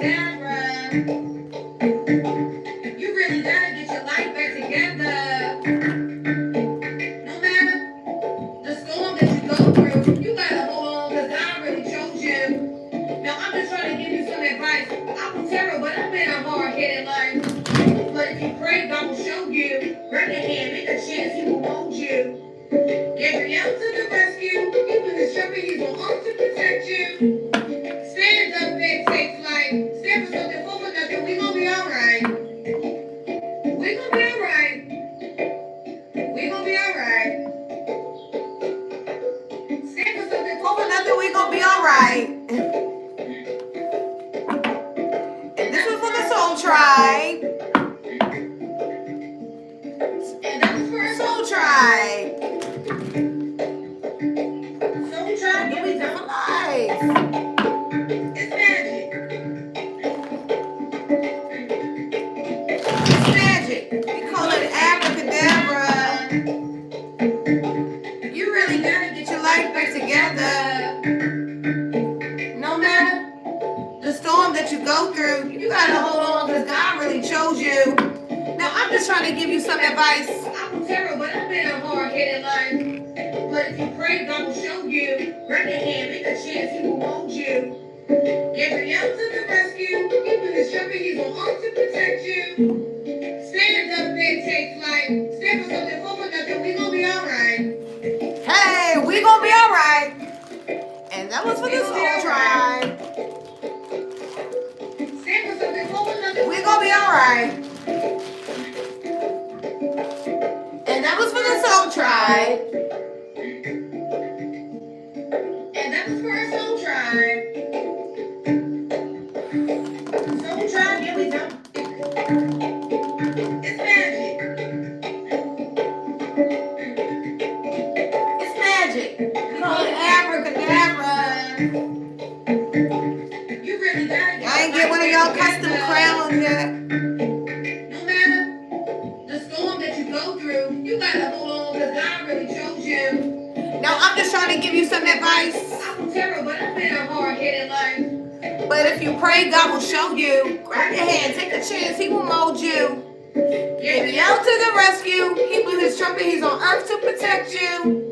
You really gotta get your life back together. No matter the storm that you go through, you gotta hold on because God really chose you. Now, I'm just trying to give you some advice. I'm terrible, but I've been a hard-headed life. But if you pray, God will show you. Grab your hand, make a chance, He will hold you. Gabriel to the rescue. He was his shepherd, He's on earth to protect you. Stand up and take flight. Stand for something, fall for nothing. We gonna be alright. We gonna be alright. We gonna be alright. Stand for something, fall for nothing. We gonna be alright. And this is for the Soul Tribe. And that was for our Soul Tribe. Soul Tribe, yeah, we done for life. It's magic. It's magic. We call it abracadabra. You really gotta get your life back together. No matter the storm that you go through, you gotta hold on because God really chose you. Now, I'm just trying to give you some advice. I'm terrible, but I've been a hard-headed life. But if you pray, God will show you. Grab your hand, make a chance, He will hold you. Gabriel to the rescue. He was his shepherd, He's on earth to protect you. Stand up and take flight. Stand for something, fall for nothing. We gonna be alright. Hey, we gonna be alright. And that was for the Soul Tribe. Stand for something, fall for nothing. We gonna be alright. And that was for the Soul Tribe. And that was for our Soul Tribe. Soul Tribe, yeah, we done. It's magic. It's magic. We call it abracadabra. You really gotta get. I ain't get one of y'all custom crowns yet. No matter the storm that you go through, you gotta hold on because God really chose you. Now, I'm just trying to give you some advice. I'm terrible, but I've been a hard-headed life. But if you pray, God will show you. Grab your hand, take a chance, He will mold you. Gabriel to the rescue. He blew his trumpet, He's on earth to protect you.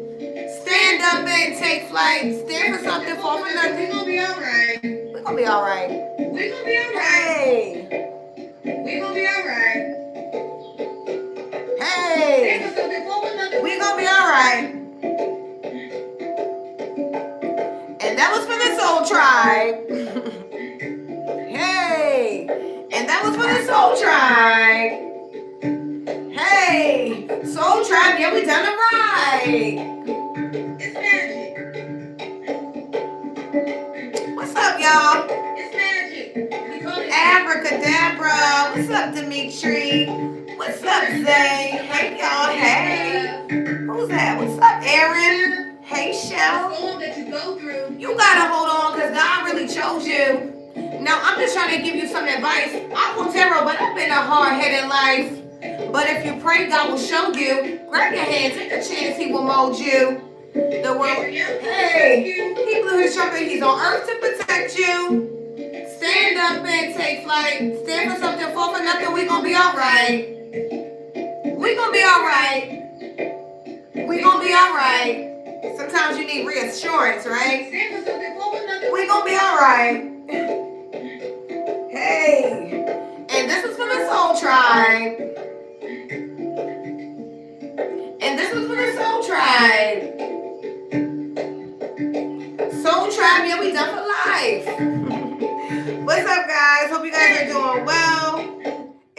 Stand up and take flight. Stand for something, fall for nothing. We're gonna be alright. We're gonna be alright. We're gonna be alright. Hey. We're gonna be alright. Hey. Stand for something, fall for nothing. We're gonna be alright. And that was for the Soul Tribe. Hey. And that was for the Soul Tribe. Hey. Soul Tribe, yeah, we done it right. It's magic. What's up, y'all? It's magic. We call it abracadabra. What's up, Dimitri? What's up, Zay? Hey, y'all. Hey. Who's that? What's up, Aaron? Hey, Shell. The storm that you go through, you gotta hold on because God really chose you. Now, I'm just trying to give you some advice. I'm terrible, but I've been a hard-headed life. But if you pray, God will show you. Grab your hand, take a chance, He will mold you. The world, hey, He blew his trumpet, He's on earth to protect you. Stand up and take flight. Stand for something, fall for nothing. We gonna be alright. We gonna be alright. We gonna be alright. Sometimes you need reassurance, right? Stand for something, fall for nothing. We gonna be alright. Hey, and this is for the Soul Tribe. And this is for the Soul Tribe. Soul Tribe, yeah, we done for life. What's up, guys? Hope you guys are doing well.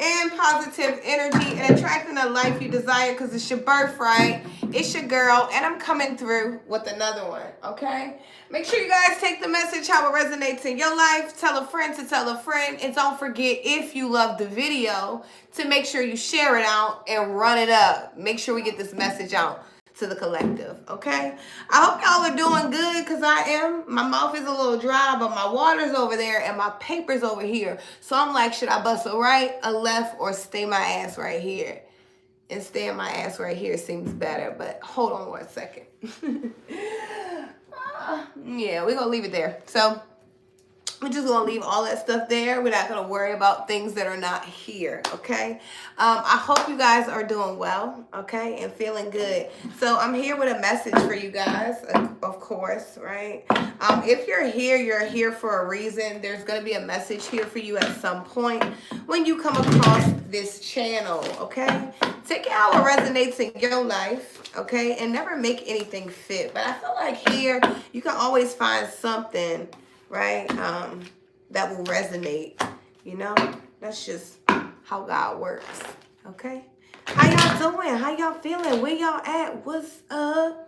And positive energy and attracting the life you desire because it's your birthright. It's your girl, and I'm coming through with another one, okay? Make sure you guys take the message how it resonates in your life. Tell a friend to tell a friend. And don't forget, if you love the video, to make sure you share it out and run it up. Make sure we get this message out to the collective, okay? I hope y'all are doing good because I am. My mouth is a little dry, but my water's over there and my paper's over here. So I'm like, should I bust a right, a left, or stay my ass right here? And staying my ass right here seems better, but hold on one second. Yeah, we're gonna leave it there. So we're just going to leave all that stuff there. We're not going to worry about things that are not here, okay? I hope you guys are doing well, okay, and feeling good. So I'm here with a message for you guys, of course, right? If you're here for a reason. There's going to be a message here for you at some point when you come across this channel, okay? Take it how it resonates in your life, okay? And never make anything fit. But I feel like here you can always find something, right, that will resonate, you know? That's just how God works, okay? How y'all doing? How y'all feeling? Where y'all at? What's up?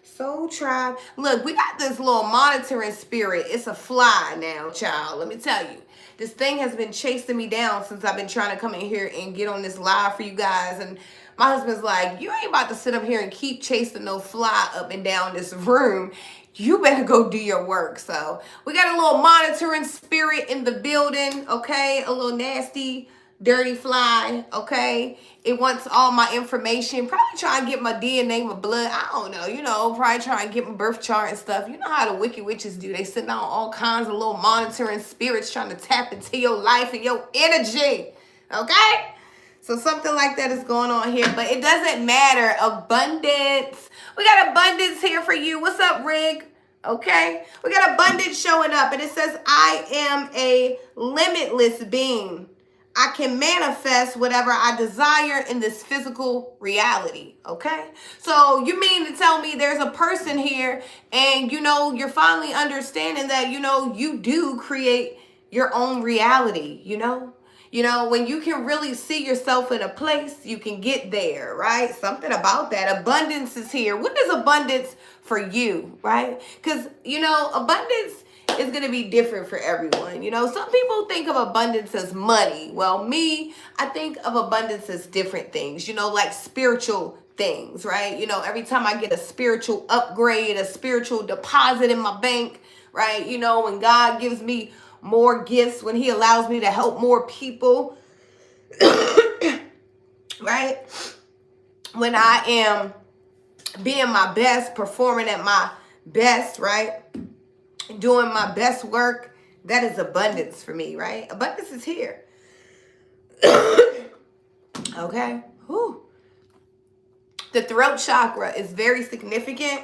Soul Tribe. Look, we got this little monitoring spirit. It's a fly now, child. Let me tell you. This thing has been chasing me down since I've been trying to come in here and get on this live for you guys. And my husband's like, you ain't about to sit up here and keep chasing no fly up and down this room. You better go do your work. So we got a little monitoring spirit in the building, okay? A little nasty, dirty fly, okay? It wants all my information. Probably trying to get my DNA, my blood. I don't know, you know, probably trying to get my birth chart and stuff. You know how the wicked witches do. They send out all kinds of little monitoring spirits trying to tap into your life and your energy, okay? So something like that is going on here, but it doesn't matter. Abundance. We got abundance here for you. What's up, Rig? Okay. We got abundance showing up, and it says, I am a limitless being. I can manifest whatever I desire in this physical reality. Okay. So you mean to tell me there's a person here and, you know, you're finally understanding that, you know, you do create your own reality, you know? You know, when you can really see yourself in a place, you can get there, right? Something about that. Abundance is here. What is abundance for you, right? Because, you know, abundance is going to be different for everyone. You know, some people think of abundance as money. Well, me, I think of abundance as different things, you know, like spiritual things, right? You know, every time I get a spiritual upgrade, a spiritual deposit in my bank, right? You know, when God gives me more gifts, when he allows me to help more people, right? When I am being my best, performing at my best, right? Doing my best work, that is abundance for me, right? Abundance is here. Okay. Whew. The throat chakra is very significant.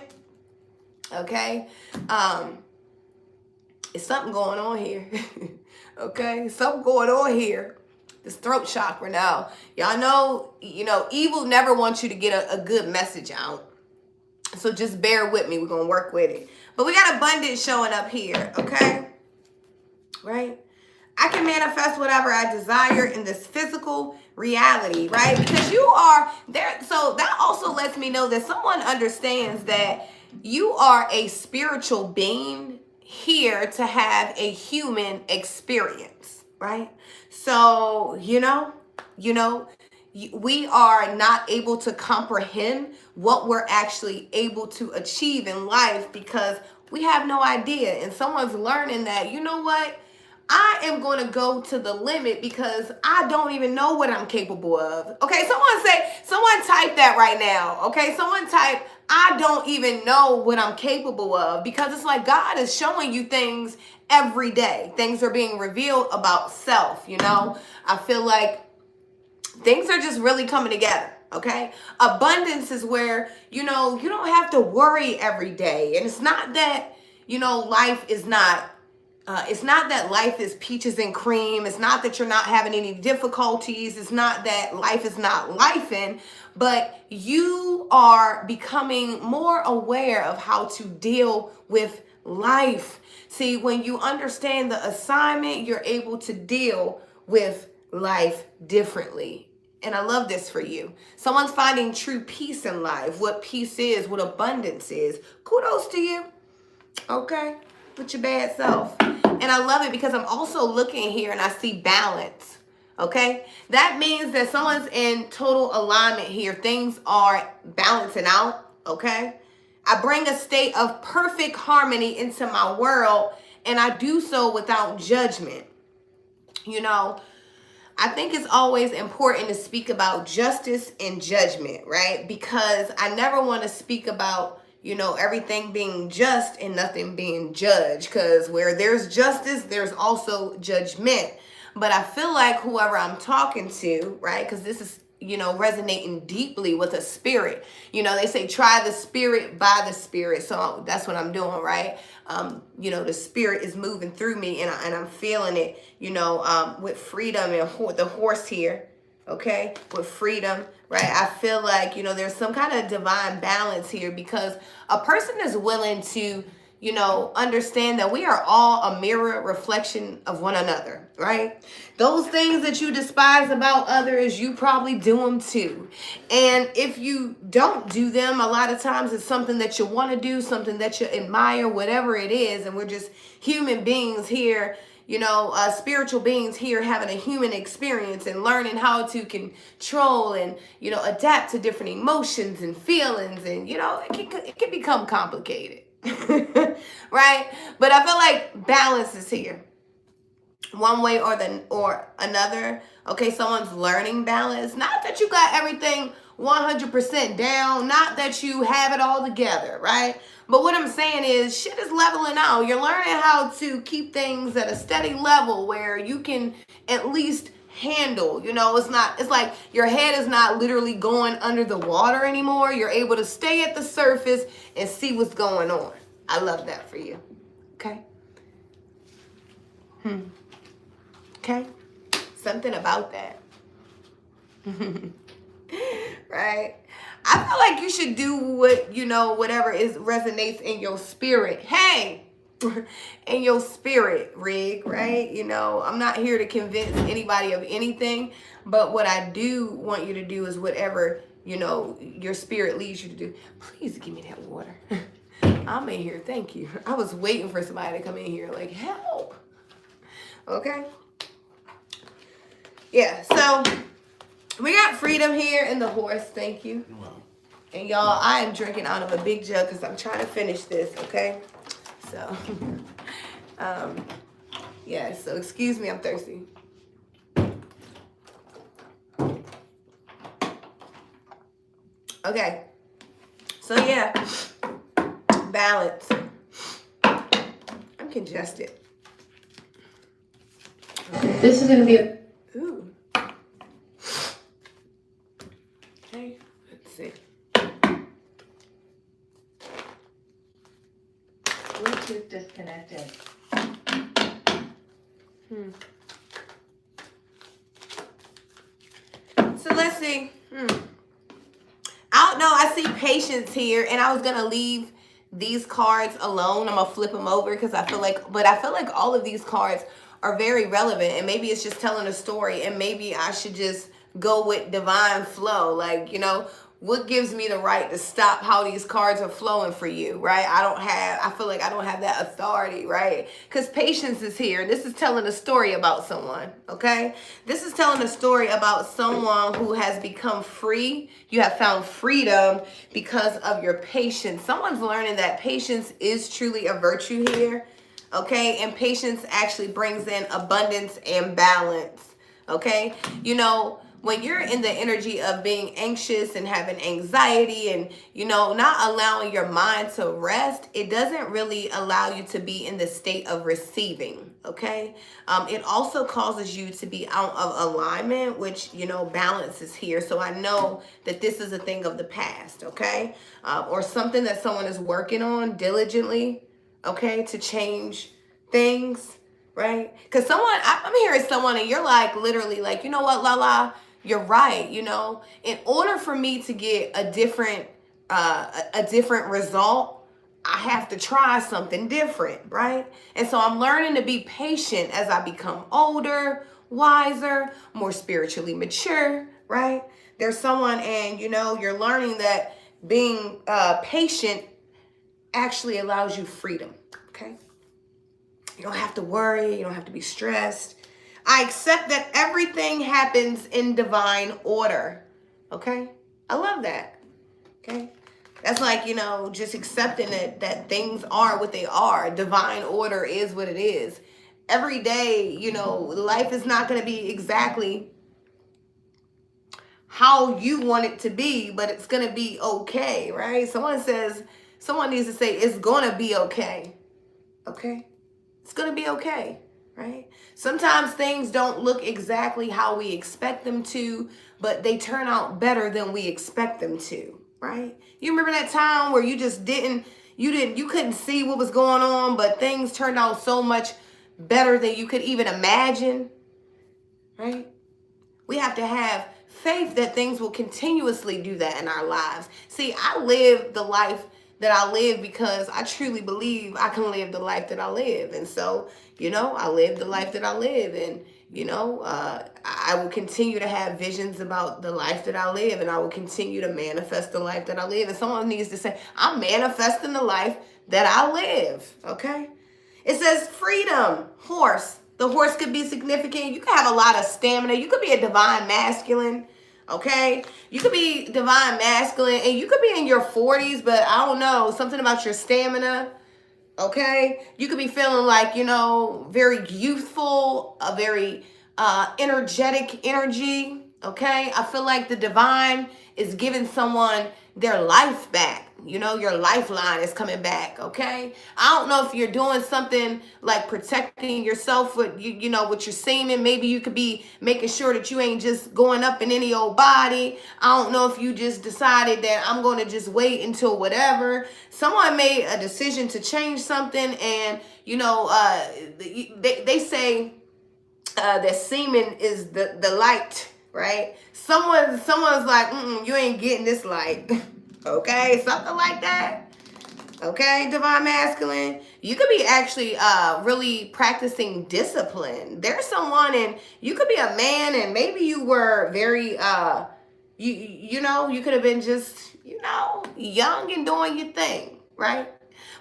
Okay. It's something going on here. Okay. Something going on here. This throat chakra. Now, y'all know, you know, evil never wants you to get a good message out. So just bear with me. We're going to work with it. But we got abundance showing up here. Okay. Right. I can manifest whatever I desire in this physical reality, right? Because you are there. So that also lets me know that someone understands that you are a spiritual being here to have a human experience, right? So, you know, we are not able to comprehend what we're actually able to achieve in life because we have no idea. And someone's learning that, you know what? I am going to go to the limit because I don't even know what I'm capable of. Okay, someone type that right now. Okay, someone type, I don't even know what I'm capable of, because it's like God is showing you things every day. Things are being revealed about self, you know. I feel like things are just really coming together. Okay. Abundance is where, you know, you don't have to worry every day. And it's not that, you know, life is not, it's not that life is peaches and cream. It's not that you're not having any difficulties. It's not that life is not lifing, but you are becoming more aware of how to deal with life. See, when you understand the assignment, you're able to deal with life differently. And I love this for you. Someone's finding true peace in life. What peace is, what abundance is. Kudos to you. Okay. With your bad self. And I love it because I'm also looking here and I see balance. Okay. That means that someone's in total alignment here. Things are balancing out. Okay. I bring a state of perfect harmony into my world, and I do so without judgment. You know, I think it's always important to speak about justice and judgment, right? Because I never want to speak about you know, everything being just and nothing being judged. Because where there's justice, there's also judgment. But I feel like whoever I'm talking to, right, because this is, you know, resonating deeply with a spirit. You know, they say try the spirit by the spirit. So that's what I'm doing, right? You know, the spirit is moving through me, and I'm feeling it, you know, with freedom and the horse here. Okay, with freedom, right? I feel like, you know, there's some kind of divine balance here, because a person is willing to, you know, understand that we are all a mirror reflection of one another, right? Those things that you despise about others, you probably do them too. And if you don't do them, a lot of times it's something that you want to do, something that you admire, whatever it is. And we're just human beings here, you know, spiritual beings here having a human experience and learning how to control and, you know, adapt to different emotions and feelings. And, you know, it can become complicated, right? But I feel like balance is here one way or another. Okay, someone's learning balance. Not that you got everything 100% down, not that you have it all together, right? But what I'm saying is shit is leveling out. You're learning how to keep things at a steady level where you can at least handle, you know, it's like your head is not literally going under the water anymore. You're able to stay at the surface and see what's going on. I love that for you. Okay? Okay? Something about that. Right? I feel like you should do what, you know, whatever resonates in your spirit. Hey, in your spirit, Rig, right? You know, I'm not here to convince anybody of anything, but what I do want you to do is whatever, you know, your spirit leads you to do. Please give me that water. I'm in here. Thank you. I was waiting for somebody to come in here like, help. Okay? Yeah, so we got freedom here in the horse. Thank you. And y'all, I am drinking out of a big jug because I'm trying to finish this, okay? So, yeah, so excuse me, I'm thirsty. Okay, so yeah, balance. I'm congested. Okay. This is going to be a... Ooh. Okay, let's see. Bluetooth disconnected. So let's see. I don't know. I see patience here, and I was gonna leave these cards alone. I'm gonna flip them over because I feel like all of these cards are very relevant, and maybe it's just telling a story, and maybe I should just go with divine flow. Like, you know, what gives me the right to stop how these cards are flowing for you, right? I feel like I don't have that authority, right? Because patience is here. This is telling a story about someone, okay? This is telling a story about someone who has become free. You have found freedom because of your patience. Someone's learning that patience is truly a virtue here, okay? And patience actually brings in abundance and balance, okay? You know, when you're in the energy of being anxious and having anxiety and, you know, not allowing your mind to rest, it doesn't really allow you to be in the state of receiving, okay? It also causes you to be out of alignment, which, you know, balance is here. So I know that this is a thing of the past, okay? Or something that someone is working on diligently, okay, to change things, right? Because I'm hearing someone and you're like, literally like, you know what, Lala, you're right. You know, in order for me to get a different result, I have to try something different, right? And so I'm learning to be patient as I become older, wiser, more spiritually mature, right? There's someone, and you know, you're learning that being patient actually allows you freedom, okay? You don't have to worry. You don't have to be stressed. I accept that everything happens in divine order. Okay? I love that. Okay? That's like, you know, just accepting that things are what they are. Divine order is what it is. Every day, you know, life is not going to be exactly how you want it to be, but it's going to be okay, right? Someone says Someone needs to say, it's going to be okay. Okay? It's going to be okay, right? Sometimes things don't look exactly how we expect them to, but they turn out better than we expect them to, right? You remember that time where you just you couldn't see what was going on, but things turned out so much better than you could even imagine, right? We have to have faith that things will continuously do that in our lives. See, I live the life that I live because I truly believe I can live the life that I live. And so, I live the life that I live. And, I will continue to have visions about the life that I live. And I will continue to manifest the life that I live. And someone needs to say, I'm manifesting the life that I live. Okay? It says freedom, horse. The horse could be significant. You could have a lot of stamina. You could be a divine masculine. Okay? You could be divine masculine and you could be in your 40s, but I don't know, something about your stamina. Okay? You could be feeling like, very youthful, a very energetic energy. Okay? I feel like the divine is giving someone their life back. Your lifeline is coming back, okay? I don't know if you're doing something like protecting yourself with, with your semen. Maybe you could be making sure that you ain't just going up in any old body. I don't know if you just decided that I'm going to just wait until whatever. Someone made a decision to change something and, they say that semen is the light, right? Someone's like, you ain't getting this light. Okay, something like that. Okay, divine masculine. You could be actually really practicing discipline. There's someone, and you could be a man, and maybe you were very you could have been just young and doing your thing, right?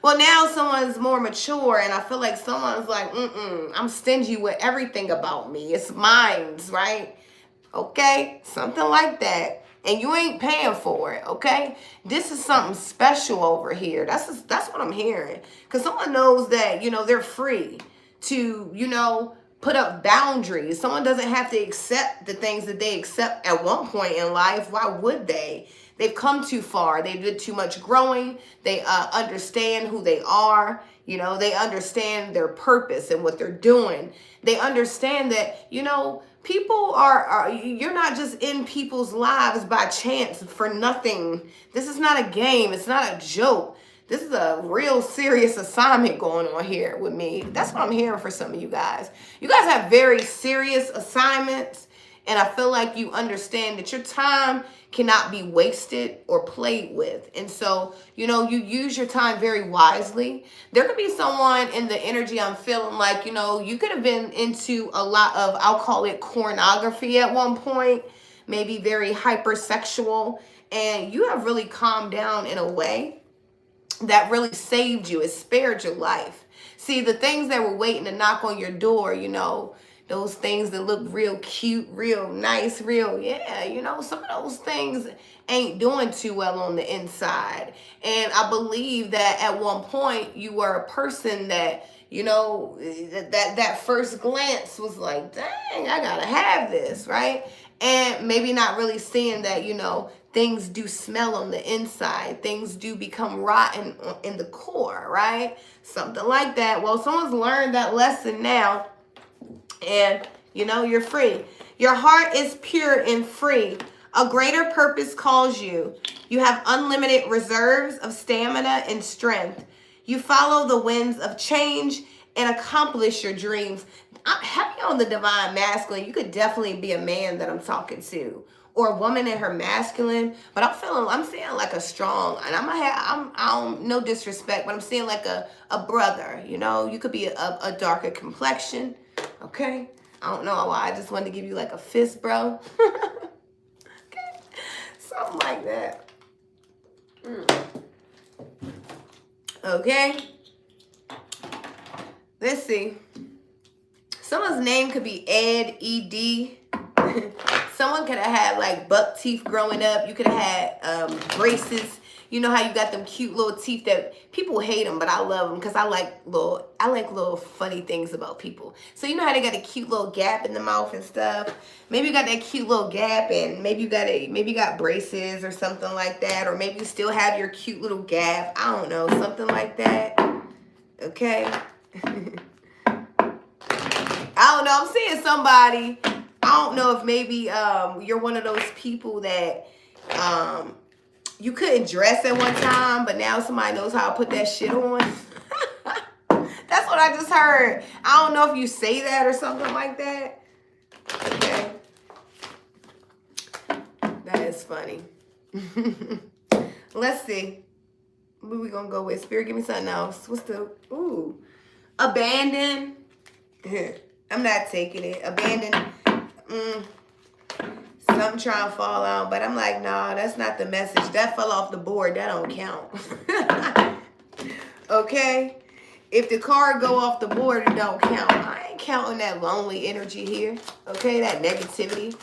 Well, now someone's more mature, and I feel like someone's like, I'm stingy with everything about me. It's mine's, right? Okay, something like that. And you ain't paying for it, okay? This is something special over here. That's what I'm hearing. Because someone knows that, they're free to, put up boundaries. Someone doesn't have to accept the things that they accept at one point in life. Why would they? They've come too far. They did too much growing. They understand who they are. They understand their purpose and what they're doing. They understand that, people are you're not just in people's lives by chance for nothing. This is not a game. It's not a joke. This is a real serious assignment going on here with me. That's what I'm hearing for some of you guys. You guys have very serious assignments, and I feel like you understand that your time cannot be wasted or played with. And so, you use your time very wisely. There could be someone in the energy I'm feeling like, you could have been into a lot of, I'll call it pornography at one point, maybe very hypersexual, and you have really calmed down in a way that really saved you. It spared your life. See, the things that were waiting to knock on your door, those things that look real cute, real nice, some of those things ain't doing too well on the inside. And I believe that at one point you were a person that, that first glance was like, dang, I gotta have this, right? And maybe not really seeing that, things do smell on the inside. Things do become rotten in the core, right? Something like that. Well, someone's learned that lesson now. And, you're free. Your heart is pure and free. A greater purpose calls you. You have unlimited reserves of stamina and strength. You follow the winds of change and accomplish your dreams. I'm heavy on the divine masculine. You could definitely be a man that I'm talking to, or a woman in her masculine. But I'm seeing like a strong, and I don't, no disrespect, but I'm seeing like a brother. You could be a darker complexion. Okay, I don't know why. I just wanted to give you like a fist, bro. Okay, something like that. Okay, let's see. Someone's name could be Ed, E-D. Someone could have had like buck teeth growing up. You could have had braces. You know how you got them cute little teeth that people hate them, but I love them because I like little funny things about people. So you know how they got a cute little gap in the mouth and stuff. Maybe you got that cute little gap, and maybe you got braces or something like that, or maybe you still have your cute little gap. I don't know, something like that. Okay. I don't know. I'm seeing somebody. I don't know if maybe you're one of those people that you couldn't dress at one time, but now somebody knows how to put that shit on. That's what I just heard. I don't know if you say that or something like that. Okay. That is funny. Let's see. What we gonna go with? Spirit, give me something else. What's the abandon? I'm not taking it. Abandon. Something trying to fall out, but I'm like, nah, that's not the message. That fell off the board. That don't count. Okay? If the card go off the board, it don't count. I ain't counting that lonely energy here. Okay? That negativity.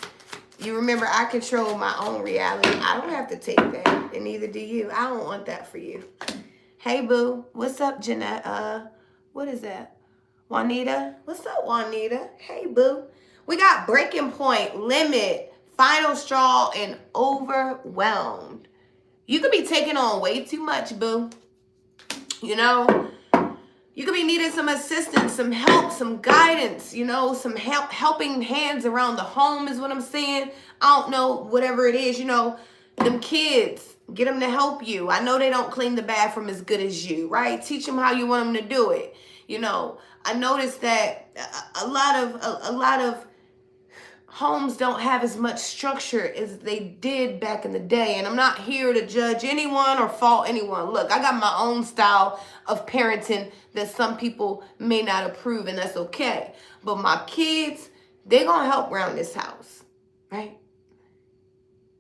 You remember, I control my own reality. I don't have to take that, and neither do you. I don't want that for you. Hey, boo. What's up, Jeanette? What is that? Juanita? What's up, Juanita? Hey, boo. We got breaking point, limit, final straw, and overwhelmed. You could be taking on way too much, boo. You know, you could be needing some assistance, some help, some guidance, you know, some helping hands around the home is what I'm saying. I don't know, whatever it is, you know, them kids, get them to help you. I know they don't clean the bathroom as good as you, right? Teach them how you want them to do it. You know, I noticed that a lot of homes don't have as much structure as they did back in the day. And I'm not here to judge anyone or fault anyone. Look, I got my own style of parenting that some people may not approve, and that's okay. But my kids, they're going to help around this house, right?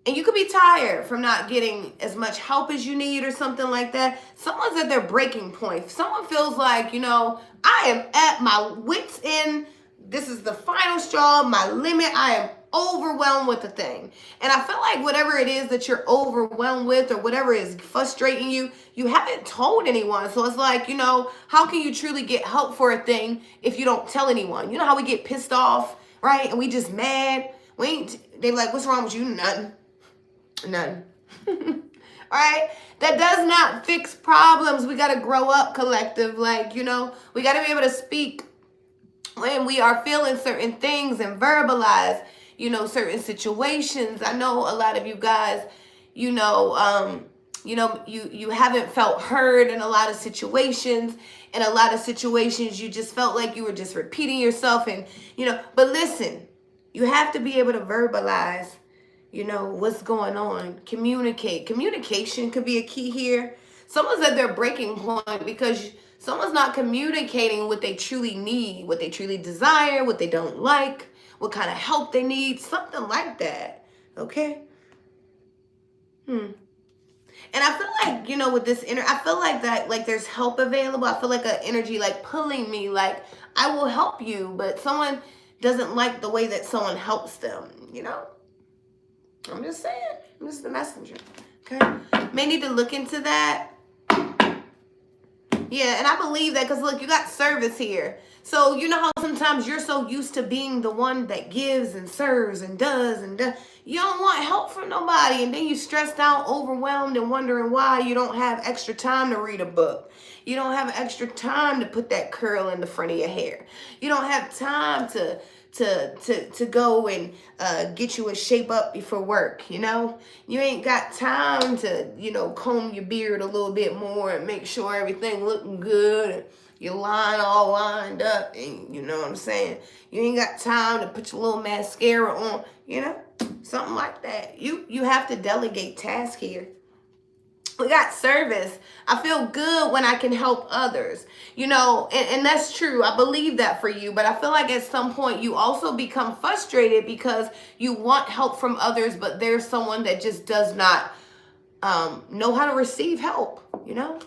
And you could be tired from not getting as much help as you need or something like that. Someone's at their breaking point. Someone feels like, you know, I am at my wit's end. This is the final straw, my limit. I am overwhelmed with the thing. And I feel like whatever it is that you're overwhelmed with or whatever is frustrating you, you haven't told anyone. So it's like, you know, how can you truly get help for a thing if you don't tell anyone? You know how we get pissed off, right? And we just mad. They're like, what's wrong with you? Nothing. Right? That does not fix problems. We got to grow up, collective. Like, you know, we got to be able to speak when we are feeling certain things and verbalize, you know, certain situations. I know a lot of you guys, you haven't felt heard in a lot of situations. In a lot of situations, you just felt like you were just repeating yourself. And, you know, but listen, you have to be able to verbalize, you know, what's going on. Communicate. Communication could be a key here. Someone's at their breaking point because someone's not communicating what they truly need, what they truly desire, what they don't like, what kind of help they need, something like that. Okay? And I feel like, you know, with this I feel like that, like there's help available. I feel like an energy like pulling me, like I will help you, but someone doesn't like the way that someone helps them, you know? I'm just saying. I'm just the messenger. Okay? May need to look into that. Yeah, and I believe that because, look, you got service here. So, you know how sometimes you're so used to being the one that gives and serves and does and does. You don't want help from nobody. And then you stressed out, overwhelmed, and wondering why you don't have extra time to read a book. You don't have extra time to put that curl in the front of your hair. You don't have time to go and get you in shape up before work, you know? You ain't got time to, you know, comb your beard a little bit more and make sure everything looking good and your line all lined up, and you know what I'm saying? You ain't got time to put your little mascara on, you know? Something like that. You have to delegate tasks here. We got service. I feel good when I can help others, you know, and that's true. I believe that for you, but I feel like at some point you also become frustrated because you want help from others, but there's someone that just does not know how to receive help, you know?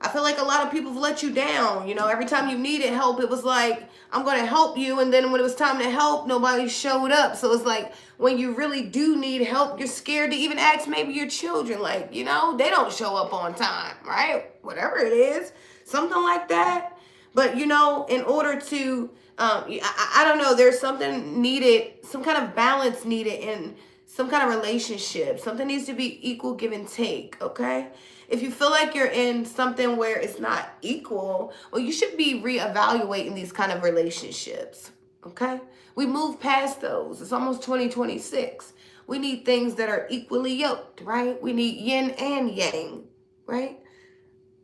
I feel like a lot of people have let you down. You know, every time you needed help, it was like, I'm going to help you. And then when it was time to help, nobody showed up. So it's like when you really do need help, you're scared to even ask maybe your children. Like, you know, they don't show up on time, right? Whatever it is, something like that. But, you know, in order to, I don't know, there's something needed, some kind of balance needed in some kind of relationship. Something needs to be equal give and take, okay? If you feel like you're in something where it's not equal, well, you should be reevaluating these kind of relationships, okay? We move past those. It's almost 2026. We need things that are equally yoked, right? We need yin and yang, right?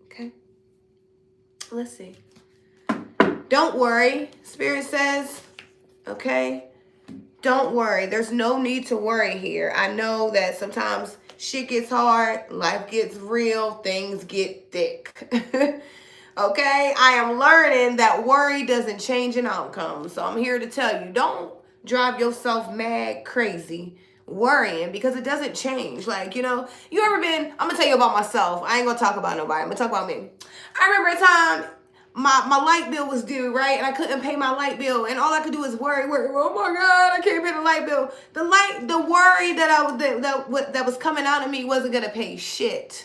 Okay. Let's see. Don't worry, Spirit says, okay? Don't worry. There's no need to worry here. I know that sometimes shit gets hard, life gets real, things get thick. Okay? I am learning that worry doesn't change an outcome. So I'm here to tell you, don't drive yourself mad crazy worrying because it doesn't change. Like, you know, you ever been, I'm going to tell you about myself. I ain't going to talk about nobody. I'm going to talk about me. I remember a time my light bill was due, right? And I couldn't pay my light bill. And all I could do is worry. Oh my God, I can't pay the light bill. The worry that was coming out of me wasn't going to pay shit.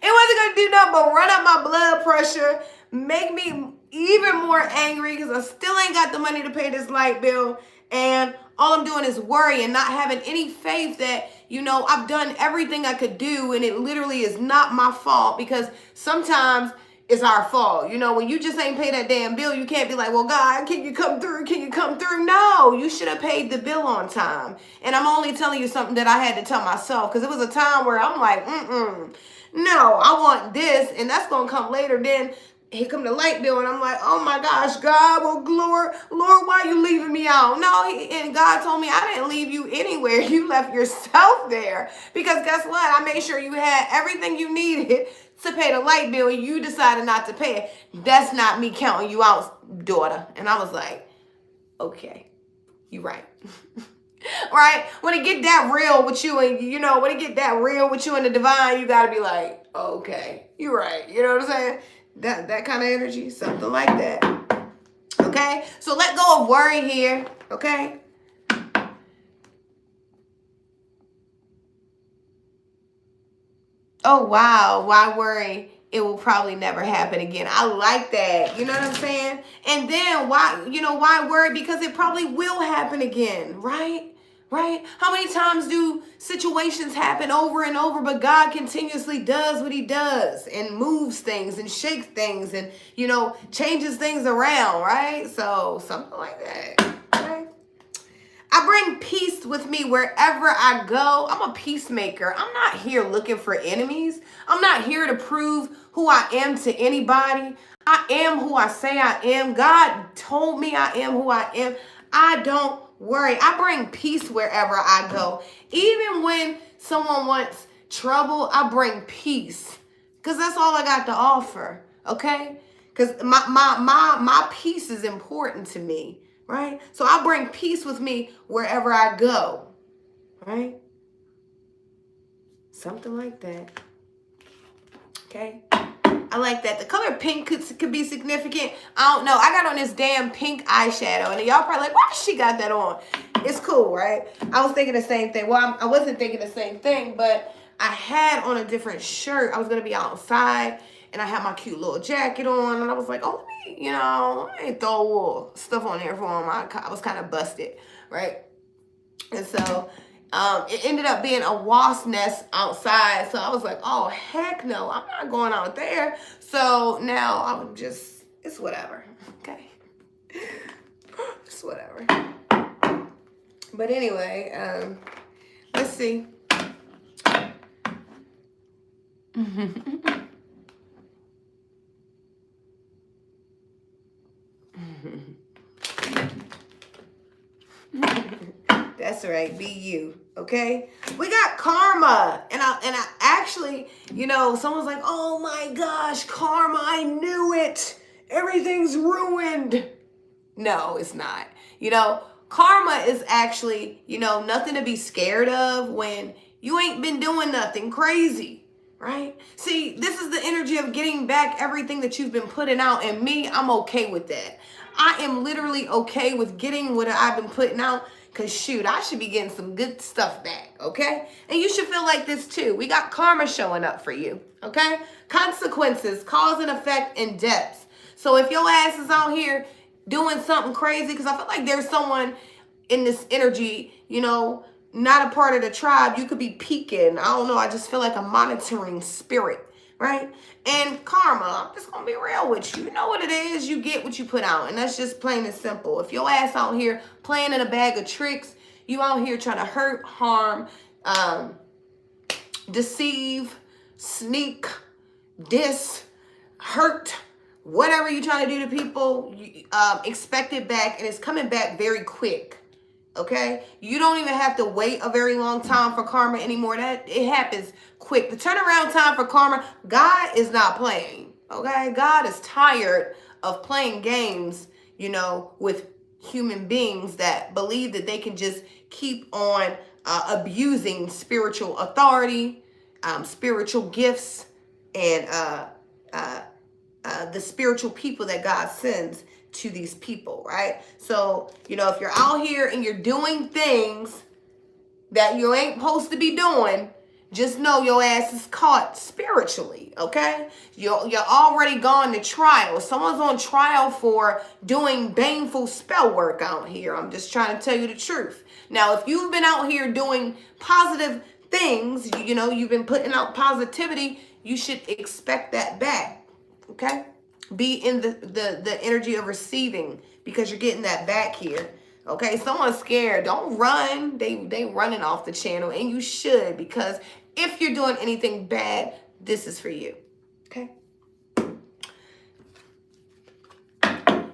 It wasn't going to do nothing but run up my blood pressure, make me even more angry because I still ain't got the money to pay this light bill. And all I'm doing is worrying, not having any faith that, you know, I've done everything I could do and it literally is not my fault, because sometimes it's our fault. You know, when you just ain't pay that damn bill, you can't be like, well, God, can you come through? Can you come through? No, you should have paid the bill on time. And I'm only telling you something that I had to tell myself, because it was a time where I'm like, no, I want this, and that's going to come later. Then here come the light bill, and I'm like, oh my gosh, God, well, Lord, why are you leaving me out? No, and God told me I didn't leave you anywhere. You left yourself there, because guess what? I made sure you had everything you needed to pay the light bill, and you decided not to pay it. That's not me counting you out, daughter. And I was like, okay, you right. Right? When it get that real with you, and you know, when it get that real with you and the divine, you gotta be like, okay, you're right. You know what I'm saying? That kind of energy, something like that. Okay? So let go of worry here. Okay? Oh, wow. Why worry? It will probably never happen again. I like that. You know what I'm saying? And then why worry? Because it probably will happen again, right? Right? How many times do situations happen over and over, but God continuously does what he does and moves things and shakes things and, you know, changes things around, right? So something like that, right? I bring peace with me wherever I go. I'm a peacemaker. I'm not here looking for enemies. I'm not here to prove who I am to anybody. I am who I say I am. God told me I am who I am. I don't worry. I bring peace wherever I go. Even when someone wants trouble, I bring peace, because that's all I got to offer. Okay? Because my peace is important to me, right? So I bring peace with me wherever I go, right? Something like that. Okay? I like that. The color pink could be significant. I don't know. I got on this damn pink eyeshadow, and y'all probably like, why she got that on? It's cool, right? I was thinking the same thing. Well, I wasn't thinking the same thing, but I had on a different shirt. I was going to be outside, and I had my cute little jacket on, and I was like, oh, let me, let me throw a little stuff on there for him. I was kind of busted, right? And so it ended up being a wasp nest outside. So I was like, oh, heck no, I'm not going out there. So now I'm just, it's whatever. Okay. It's whatever. But anyway, let's see. That's right. Be you. Okay. We got karma. And I actually, someone's like, oh my gosh, karma. I knew it. Everything's ruined. No, it's not. Karma is actually, nothing to be scared of when you ain't been doing nothing crazy. right? See, this is the energy of getting back everything that you've been putting out. And me, I'm okay with that. I am literally okay with getting what I've been putting out. Because shoot, I should be getting some good stuff back, okay? And you should feel like this too. We got karma showing up for you, okay? Consequences, cause and effect, and depths. So if your ass is out here doing something crazy, because I feel like there's someone in this energy, you know, not a part of the tribe, you could be peeking. I don't know. I just feel like a monitoring spirit, right? And karma, I'm just going to be real with you. You know what it is? You get what you put out. And that's just plain and simple. If your ass out here playing in a bag of tricks, you out here trying to hurt, harm, deceive, sneak, diss, hurt, whatever you're trying to do to people, expect it back. And it's coming back very quick. Okay, you don't even have to wait a very long time for karma anymore. That it happens quick. The turnaround time for karma, God is not playing. Okay, God is tired of playing games, you know, with human beings that believe that they can just keep on abusing spiritual authority, spiritual gifts, and the spiritual people that God sends to these people, right? So, you know, if you're out here and you're doing things that you ain't supposed to be doing, just know your ass is caught spiritually, okay? You're already gone to trial. Someone's on trial for doing baneful spell work out here. I'm just trying to tell you the truth. Now, if you've been out here doing positive things, you know, you've been putting out positivity, you should expect that back, okay? Be in the energy of receiving, because you're getting that back here. Okay, someone's scared. Don't run. They running off the channel, and you should, because if you're doing anything bad, this is for you. Okay.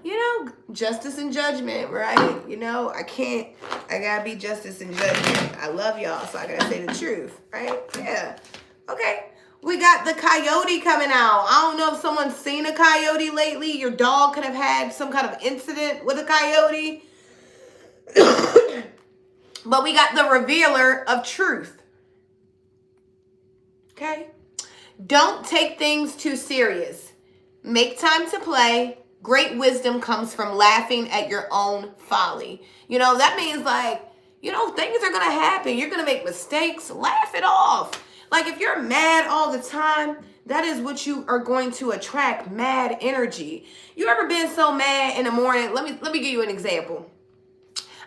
You know, justice and judgment, right? You know, I gotta be justice and judgment. I love y'all, so I gotta say the truth, right? Yeah. Okay. We got the coyote coming out. I don't know if someone's seen a coyote lately. Your dog could have had some kind of incident with a coyote. But we got the revealer of truth. Okay? Don't take things too serious. Make time to play. Great wisdom comes from laughing at your own folly. You know, that means like, you know, things are going to happen. You're going to make mistakes. Laugh it off. Like if you're mad all the time, that is what you are going to attract, mad energy. You ever been so mad in the morning? Let me give you an example.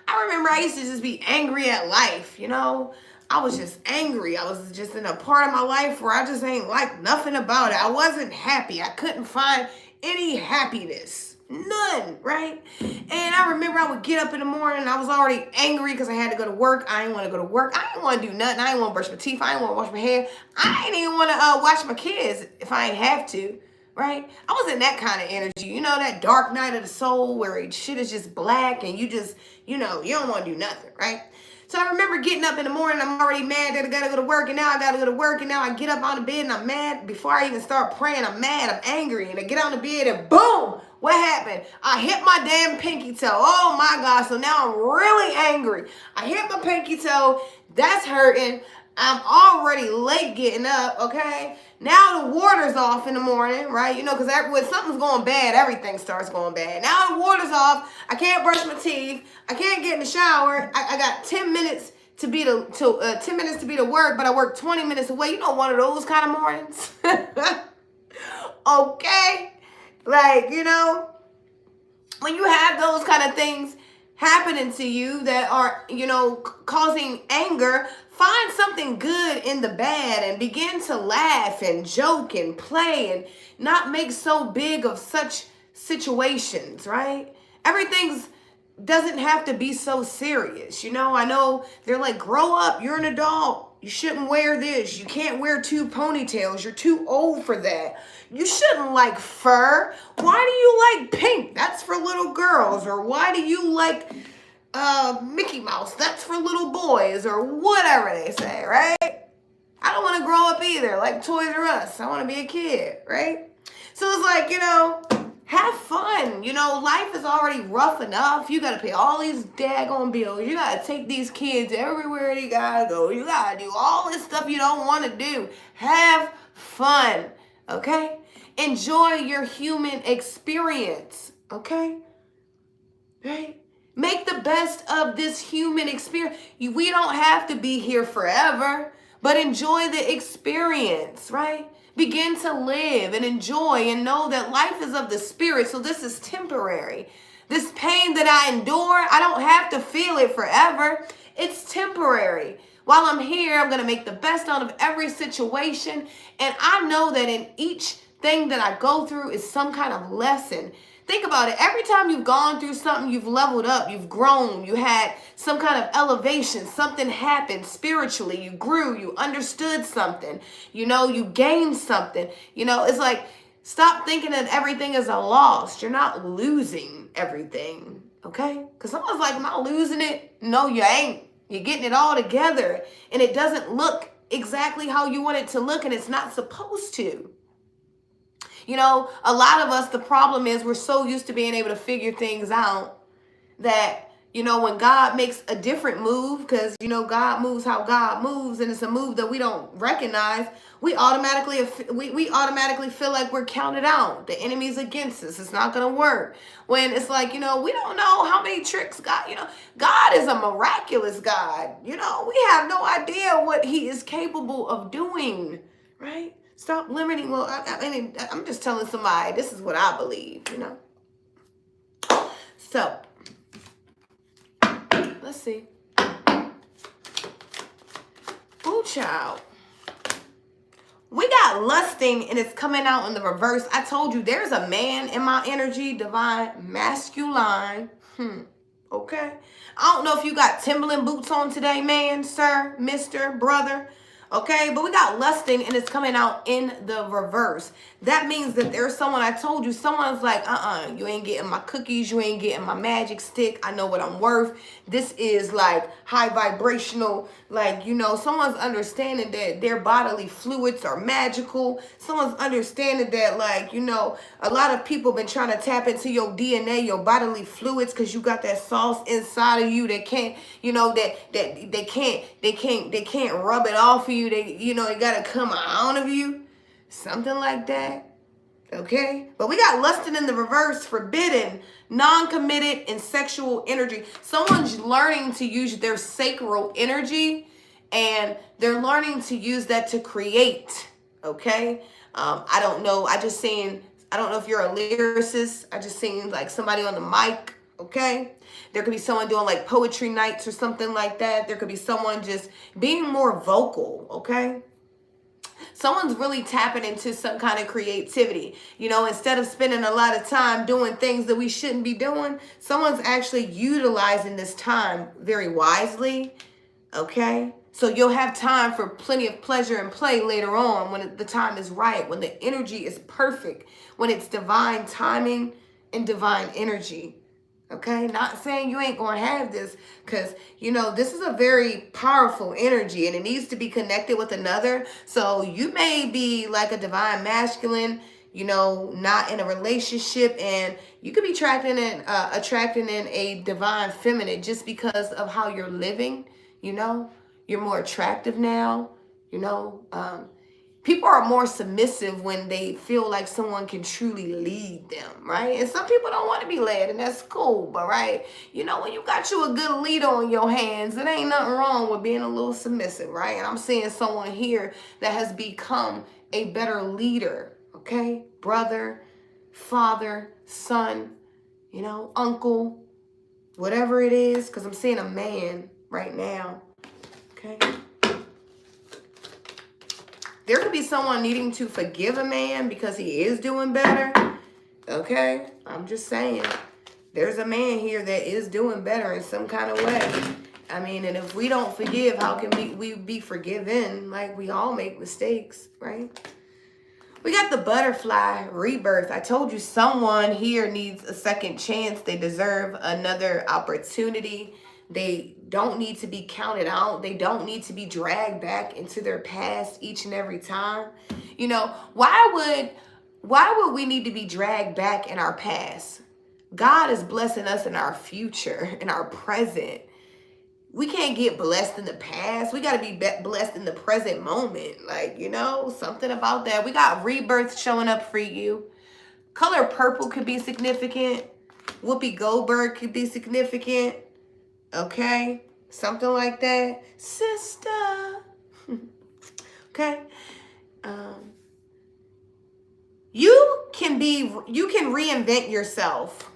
I remember I used to just be angry at life, you know. I was just angry. I was just in a part of my life where I just ain't like nothing about it. I wasn't happy. I couldn't find any happiness. None, right? And I remember I would get up in the morning and I was already angry because I had to go to work. I didn't want to go to work. I didn't want to do nothing. I didn't want to brush my teeth. I didn't want to wash my hair. I didn't even want to watch my kids if I ain't have to, right? I was in that kind of energy. You know, that dark night of the soul where shit is just black and you just, you know, you don't want to do nothing, right? So I remember getting up in the morning, I'm already mad that I gotta go to work, and now I gotta go to work, and now I get up on the bed and I'm mad. Before I even start praying, I'm mad, I'm angry, and I get on the bed and boom, what happened? I hit my damn pinky toe. Oh my God, so now I'm really angry. I hit my pinky toe, that's hurting. I'm already late getting up, okay? Now the water's off in the morning, right? You know, because when something's going bad, everything starts going bad. Now the water's off. I can't brush my teeth. I can't get in the shower. I got 10 minutes to be to work, but I work 20 minutes away. You know, one of those kind of mornings. Okay? Like, you know, when you have those kind of things happening to you that are, you know, causing anger, find something good in the bad and begin to laugh and joke and play and not make so big of such situations, right? Everything's doesn't have to be so serious. You know, I know they're like, grow up, you're an adult. You shouldn't wear this. You can't wear 2 ponytails. You're too old for that. You shouldn't like fur. Why do you like pink? That's for little girls. Or why do you like Mickey Mouse? That's for little boys, or whatever they say, right? I don't want to grow up either, like Toys R Us. I want to be a kid, right? So it's like, you know, have fun. You know, life is already rough enough. You got to pay all these daggone bills. You got to take these kids everywhere they got to go. You got to do all this stuff you don't want to do. Have fun, okay? Enjoy your human experience, okay? Right? Make the best of this human experience. We don't have to be here forever, but enjoy the experience, right? Begin to live and enjoy and know that life is of the spirit, so this is temporary. This pain that I endure, I don't have to feel it forever. It's temporary. While I'm here, I'm going to make the best out of every situation, and I know that in each thing that I go through is some kind of lesson. Think about it. Every time you've gone through something, you've leveled up, you've grown, you had some kind of elevation, something happened spiritually, you grew, you understood something, you gained something. It's like, stop thinking that everything is a loss. You're not losing everything, okay? Because someone's like, am I losing it? No, you ain't. You're getting it all together, and it doesn't look exactly how you want it to look, and it's not supposed to. A lot of us, the problem is we're so used to being able to figure things out that, when God makes a different move, because, God moves how God moves, and it's a move that we don't recognize, we automatically feel like we're counted out. The enemy's against us. It's not going to work. When it's like, we don't know how many tricks God is a miraculous God. We have no idea what he is capable of doing, right? Stop limiting. Well, I'm just telling somebody, this is what I believe, So, let's see. Ooh, child. We got lusting, and it's coming out in the reverse. I told you there's a man in my energy, divine masculine. Okay. I don't know if you got Timberland boots on today, man, sir, Mr., brother. Okay, but we got lusting, and it's coming out in the reverse. That means that there's someone, I told you, someone's like, you ain't getting my cookies, you ain't getting my magic stick, I know what I'm worth. This is like high vibrational, someone's understanding that their bodily fluids are magical. Someone's understanding that, a lot of people been trying to tap into your DNA, your bodily fluids, because you got that sauce inside of you that can't, that they can't rub it off of you. It gotta come out of you. Something like that. Okay? But we got lusting in the reverse, forbidden, non-committed, and sexual energy. Someone's learning to use their sacral energy, and they're learning to use that to create. Okay? I don't know. I don't know if you're a lyricist. I just seen like somebody on the mic. Okay? There could be someone doing like poetry nights or something like that. There could be someone just being more vocal. Okay? Someone's really tapping into some kind of creativity. Instead of spending a lot of time doing things that we shouldn't be doing, someone's actually utilizing this time very wisely. Okay? So you'll have time for plenty of pleasure and play later on when the time is right, when the energy is perfect, when it's divine timing and divine energy. Okay, not saying you ain't going to have this, because, this is a very powerful energy, and it needs to be connected with another. So you may be like a divine masculine, not in a relationship, and you could be attracting in a divine feminine just because of how you're living. You're more attractive now. People are more submissive when they feel like someone can truly lead them, right? And some people don't want to be led, and that's cool, but right? When you got you a good leader on your hands, it ain't nothing wrong with being a little submissive, right? And I'm seeing someone here that has become a better leader, okay? Brother, father, son, uncle, whatever it is, because I'm seeing a man right now, okay? There could be someone needing to forgive a man because he is doing better. Okay? I'm just saying. There's a man here that is doing better in some kind of way. And if we don't forgive, how can we be forgiven? Like, we all make mistakes, right? We got the butterfly rebirth. I told you someone here needs a second chance. They deserve another opportunity. They don't need to be counted out. They don't need to be dragged back into their past each and every time. Why would we need to be dragged back in our past? God is blessing us in our future, in our present. we can't get blessed in the past. We got to be blessed in the present moment. Like, you know, something about that. We got rebirth showing up for you. Color purple could be significant. Whoopi Goldberg could be significant. Okay? Something like that. Sister. Okay? You can reinvent yourself.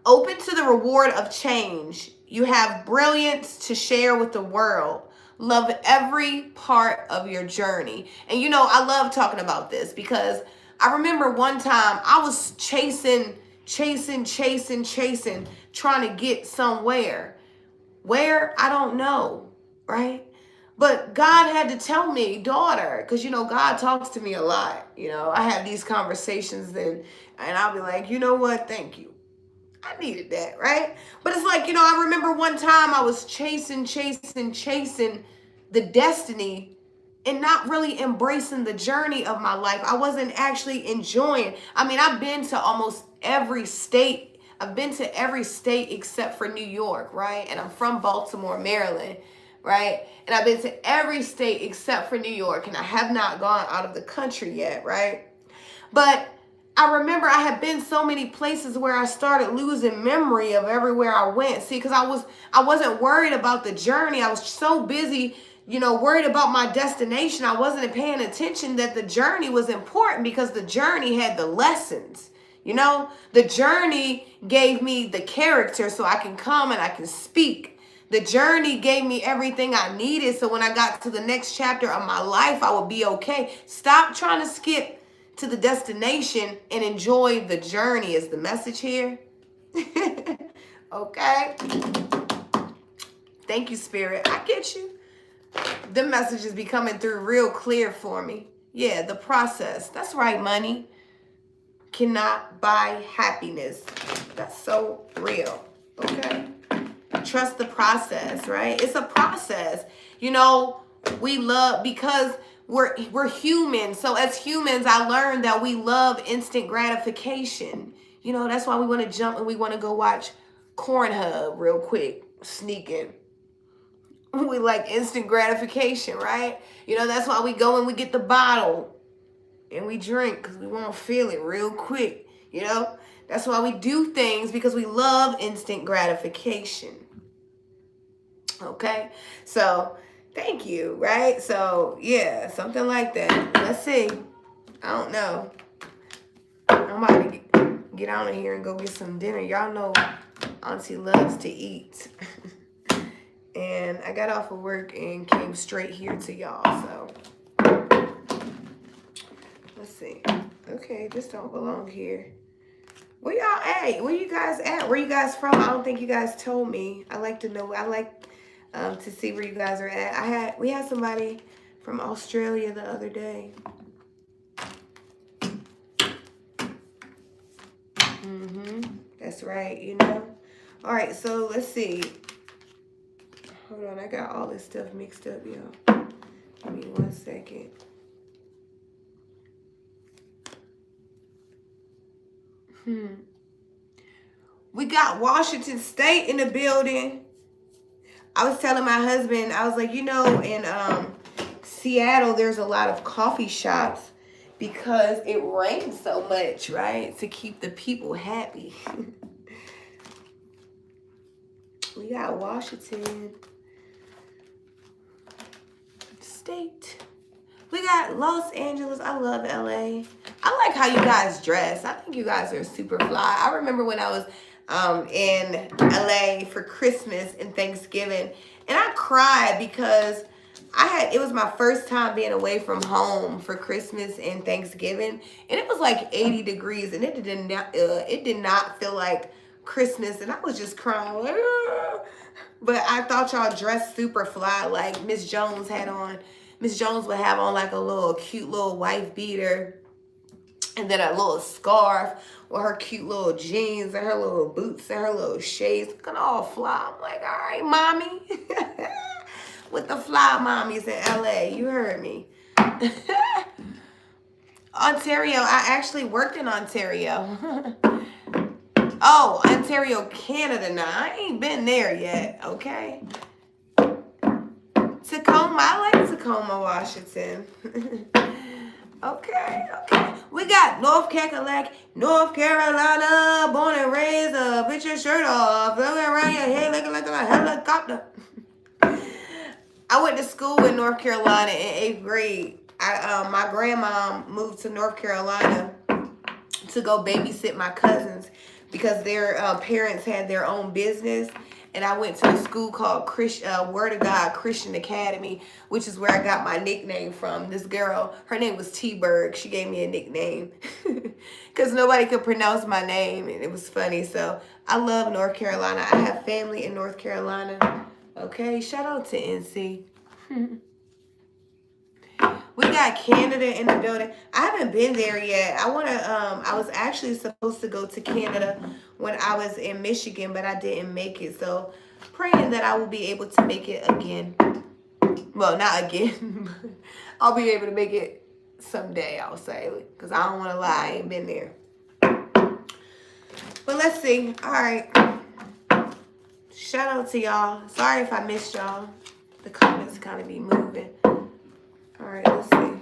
Open to the reward of change. You have brilliance to share with the world. Love every part of your journey. And you know, I love talking about this because I remember one time I was chasing, trying to get somewhere. Where? I don't know, right? But God had to tell me, daughter, because, you know, God talks to me a lot. You know, I have these conversations and I'll be like, you know what? Thank you. I needed that, right? But it's like, you know, I remember one time I was chasing the destiny and not really embracing the journey of my life. I wasn't actually enjoying. I mean, I've been to almost every state. I've been to every state except for New York, right? And I'm from Baltimore, Maryland, right? And I've been to every state except for New York, and I have not gone out of the country yet, right? But I remember I had been so many places where I started losing memory of everywhere I went. See, because I wasn't worried about the journey. I was so busy, you know, worried about my destination. I wasn't paying attention that the journey was important because the journey had the lessons. You know, the journey gave me the character so I can come and I can speak. The journey gave me everything I needed so when I got to the next chapter of my life, I would be okay. Stop trying to skip to the destination and enjoy the journey is the message here. Okay? Thank you, Spirit. I get you. The messages be coming through real clear for me. Yeah, the process. That's right, money cannot buy happiness. That's so real. Okay? Trust the process, right? It's a process. You know, we love because we're human. So as humans, I learned that we love instant gratification. You know, that's why we want to jump and we want to go watch Pornhub real quick, sneaking. We like instant gratification, right? You know, that's why we go and we get the bottle and we drink because we want to feel it real quick. You know, that's why we do things because we love instant gratification. Okay, so thank you, right? So yeah, something like that. Let's see. I don't know. I'm about to get on in here and go get some dinner. Y'all know Auntie loves to eat. And I got off of work and came straight here to y'all. So let's see. Okay, this don't belong here. Where y'all at? Where you guys at? Where you guys from? I don't think you guys told me. I like to know. I like to see where you guys are at. We had somebody from Australia the other day. That's right, you know. All right, so let's see. Hold on, I got all this stuff mixed up, y'all. Give me 1 second. We got Washington State in the building. I was telling my husband, I was like, you know, in Seattle, there's a lot of coffee shops because it rains so much, right? To keep the people happy. We got Washington State. We got Los Angeles. I love LA. I like how you guys dress. I think you guys are super fly. I remember when I was in LA for Christmas and Thanksgiving, and I cried because it was my first time being away from home for Christmas and Thanksgiving, and it was like 80 degrees, and it did not feel like Christmas, and I was just crying. Like, ah. But I thought y'all dressed super fly, like Miss Jones had on. Miss Jones would have on like a little cute little wife beater and then a little scarf with her cute little jeans and her little boots and her little shades. Looking all fly. I'm like, all right, mommy. With the fly mommies in LA. You heard me. Ontario. I actually worked in Ontario. Oh, Ontario, Canada. Now, I ain't been there yet, okay? Tacoma. I like Tacoma, Washington. Okay. We got North Carolina, born and raised. Put your shirt off, looking around your head looking like a helicopter. I went to school in North Carolina in 8th grade. My grandma moved to North Carolina to go babysit my cousins because their parents had their own business. And I went to a school called Word of God Christian Academy, which is where I got my nickname from. This girl, her name was T-Berg. She gave me a nickname because nobody could pronounce my name, and it was funny. So I love North Carolina. I have family in North Carolina. Okay, shout out to NC. We got Canada in the building. I haven't been there yet. I was actually supposed to go to Canada when I was in Michigan, but I didn't make it. So praying that I will be able to make it again. Well, not again. I'll be able to make it someday, I'll say. Because I don't want to lie. I ain't been there. But let's see. All right. Shout out to y'all. Sorry if I missed y'all. The comments kind of be moving. All right, let's see.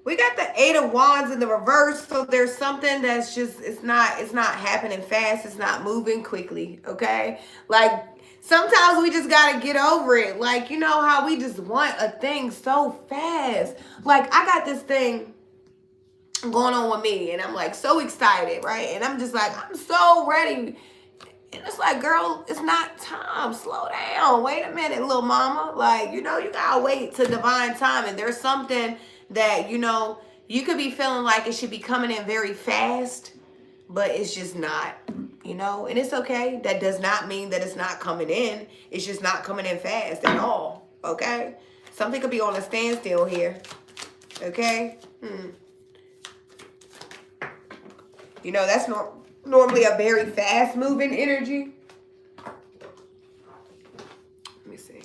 We got the 8 of Wands in the reverse, so there's something that's just, it's not happening fast. It's not moving quickly, okay? Like, sometimes we just got to get over it. Like, you know how we just want a thing so fast. Like, I got this thing going on with me, and I'm, like, so excited, right? And I'm just like, I'm so ready. And it's like, girl, it's not time. Slow down. Wait a minute, little mama. Like, you know, you got to wait to divine time. And there's something that, you know, you could be feeling like it should be coming in very fast, but it's just not, you know, and it's okay. That does not mean that it's not coming in. It's just not coming in fast at all, okay? Something could be on a standstill here, okay? You know, that's normally a very fast-moving energy. Let me see.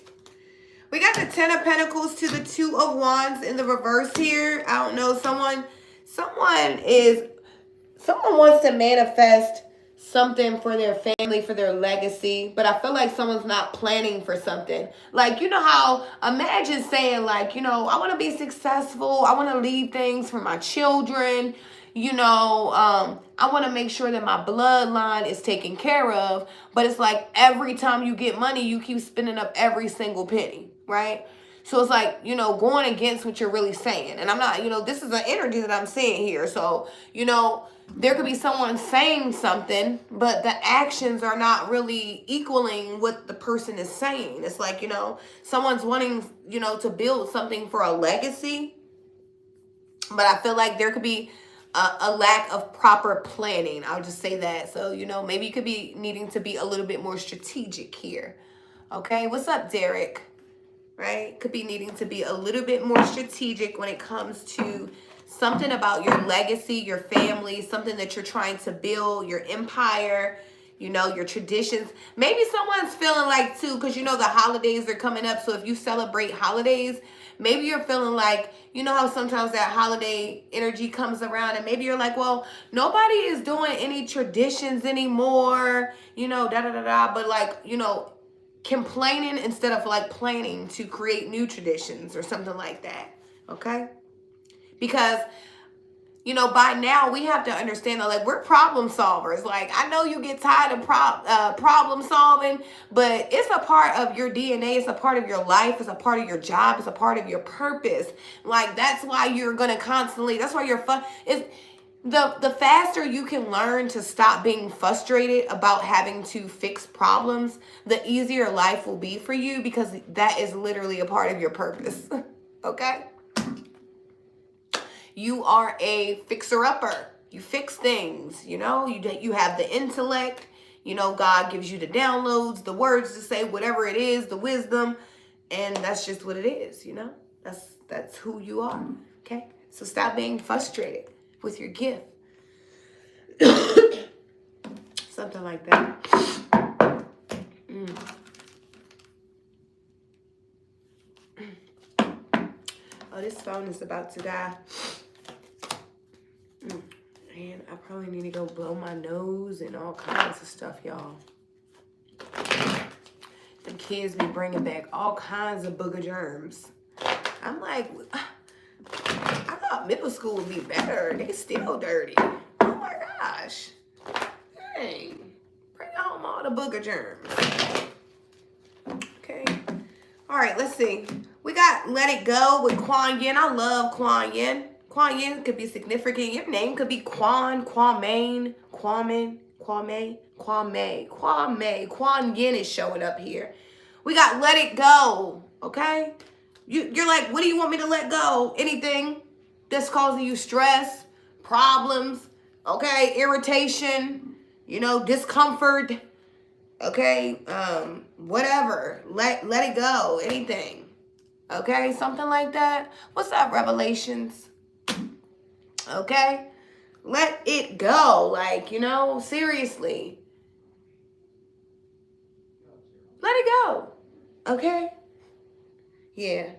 We got the 10 of Pentacles to the 2 of Wands in the reverse here. I don't know. Someone wants to manifest something for their family, for their legacy, but I feel like someone's not planning for something. Like, you know how, imagine saying like, you know, I want to be successful. I want to leave things for my children. You know, I want to make sure that my bloodline is taken care of. But it's like every time you get money, you keep spending up every single penny, right? So it's like, you know, going against what you're really saying. And I'm not, you know, this is an energy that I'm seeing here. So, you know, there could be someone saying something, but the actions are not really equaling what the person is saying. It's like, you know, someone's wanting, you know, to build something for a legacy. But I feel like there could be a lack of proper planning. I'll just say that. So, you know, maybe you could be needing to be a little bit more strategic here. Okay, what's up, Derek? Right? Could be needing to be a little bit more strategic when it comes to something about your legacy, your family, something that you're trying to build, your empire, you know, your traditions. Maybe someone's feeling like, too, because, you know, the holidays are coming up. So if you celebrate holidays, maybe you're feeling like, you know how sometimes that holiday energy comes around and maybe you're like, well, nobody is doing any traditions anymore, you know, da-da-da-da. But like, you know, complaining instead of like planning to create new traditions or something like that, okay? Because, you know, by now we have to understand that, like, we're problem solvers. Like, I know you get tired of problem solving, but it's a part of your DNA. It's a part of your life. It's a part of your job. It's a part of your purpose. Like, that's why you're going to constantly, that's why you're fun. The faster you can learn to stop being frustrated about having to fix problems, the easier life will be for you, because that is literally a part of your purpose. Okay? You are a fixer-upper. You fix things, you know? You have the intellect. You know, God gives you the downloads, the words to say, whatever it is, the wisdom. And that's just what it is, you know? That's who you are, okay? So stop being frustrated with your gift. Something like that. Oh, this phone is about to die. I probably need to go blow my nose and all kinds of stuff, y'all. The kids be bringing back all kinds of booger germs. I'm like, I thought middle school would be better. They still dirty. Oh my gosh. Dang. Bring home all the booger germs. Okay. All right, let's see. We got Let It Go with Kuan Yin. I love Kuan Yin. Kuan Yin could be significant. Your name could be Quan, Kwame, Kwamen, Kwame, Kwame, Kwame. Kuan Yin is showing up here. We got Let It Go, okay? You're like, what do you want me to let go? Anything that's causing you stress, problems, okay? Irritation, you know, discomfort, okay? Whatever. Let it go. Anything. Okay? Something like that. What's up, Revelations? Okay? Let it go. Like, you know, seriously. Let it go. Okay? Yeah.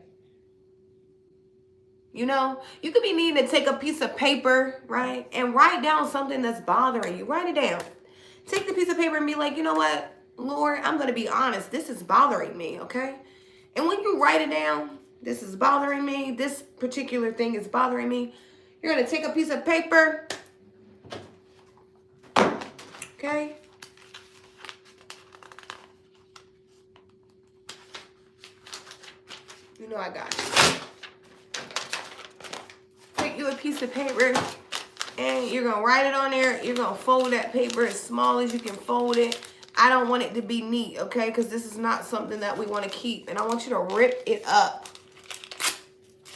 You know, you could be needing to take a piece of paper, right? And write down something that's bothering you. Write it down. Take the piece of paper and be like, you know what, Lord, I'm going to be honest. This is bothering me, okay? And when you write it down, this is bothering me. This particular thing is bothering me. You're going to take a piece of paper, okay? You know I got you. Take you a piece of paper and you're going to write it on there. You're going to fold that paper as small as you can fold it. I don't want it to be neat, okay? Because this is not something that we want to keep. And I want you to rip it up.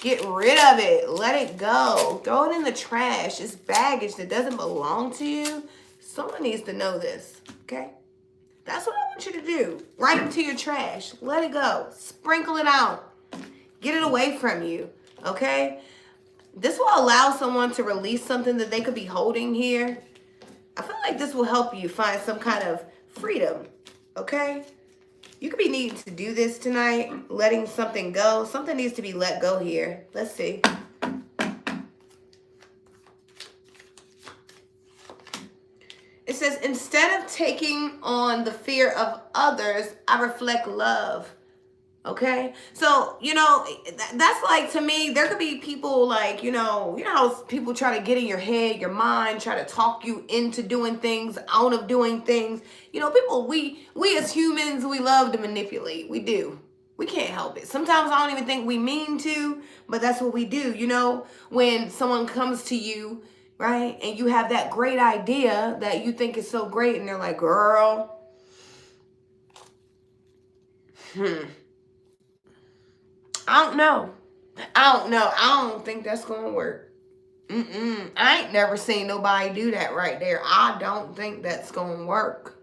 Get rid of it. Let it go. Throw it in the trash. It's baggage that doesn't belong to you. Someone needs to know this, okay? That's what I want you to do. Right into your trash. Let it go. Sprinkle it out. Get it away from you, okay? This will allow someone to release something that they could be holding here. I feel like this will help you find some kind of freedom, okay? You could be needing to do this tonight, letting something go. Something needs to be let go here. Let's see. It says, instead of taking on the fear of others, I reflect love. Okay, so, you know, that's like, to me, there could be people like, you know how people try to get in your head, your mind, try to talk you into doing things, out of doing things. You know, people, we as humans, we love to manipulate. We do. We can't help it. Sometimes I don't even think we mean to, but that's what we do. You know, when someone comes to you, right, and you have that great idea that you think is so great, and they're like, girl, I don't know. I don't think that's going to work. I ain't never seen nobody do that right there. I don't think that's going to work.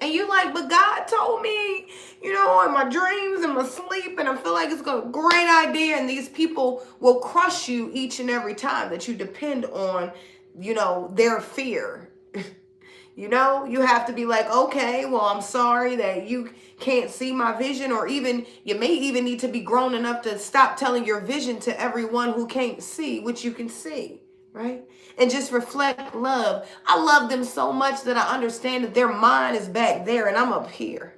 And you like, but God told me, you know, in my dreams and my sleep, and I feel like it's a great idea. And these people will crush you each and every time that you depend on, you know, their fear. You know, you have to be like, okay, well, I'm sorry that you can't see my vision, or even you may even need to be grown enough to stop telling your vision to everyone who can't see what you can see, right? And just reflect love. I love them so much that I understand that their mind is back there and I'm up here.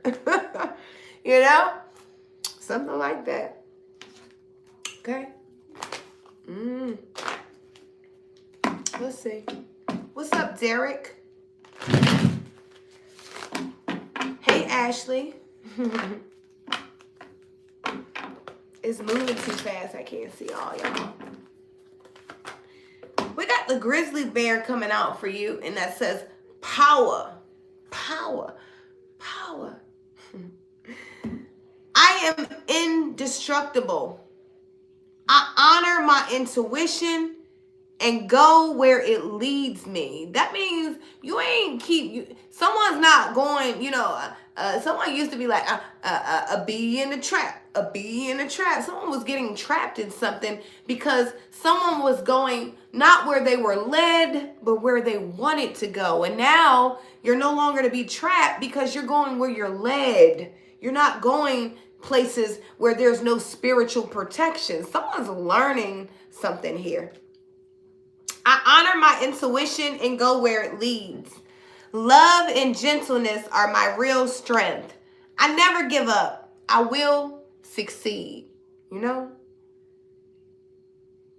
You know? Something like that. Okay? Let's see. What's up, Derek? Hey, Ashley. It's moving too fast. I can't see all y'all. We got the grizzly bear coming out for you, and that says power. Power. Power. I am indestructible. I honor my intuition and go where it leads me. That means you ain't someone's not going, you know, someone used to be like a bee in a trap, a bee in a trap. Someone was getting trapped in something because someone was going not where they were led, but where they wanted to go. And now you're no longer to be trapped because you're going where you're led. You're not going places where there's no spiritual protection. Someone's learning something here. I honor my intuition and go where it leads. Love and gentleness are my real strength. I never give up. I will succeed. You know?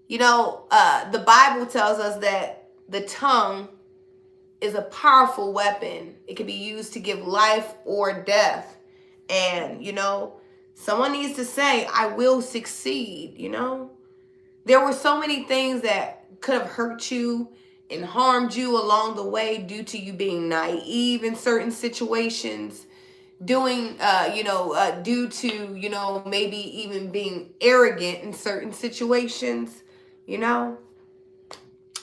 The Bible tells us that the tongue is a powerful weapon. It can be used to give life or death. And, someone needs to say, I will succeed, There were so many things that could have hurt you and harmed you along the way due to you being naive in certain situations, due to, maybe even being arrogant in certain situations,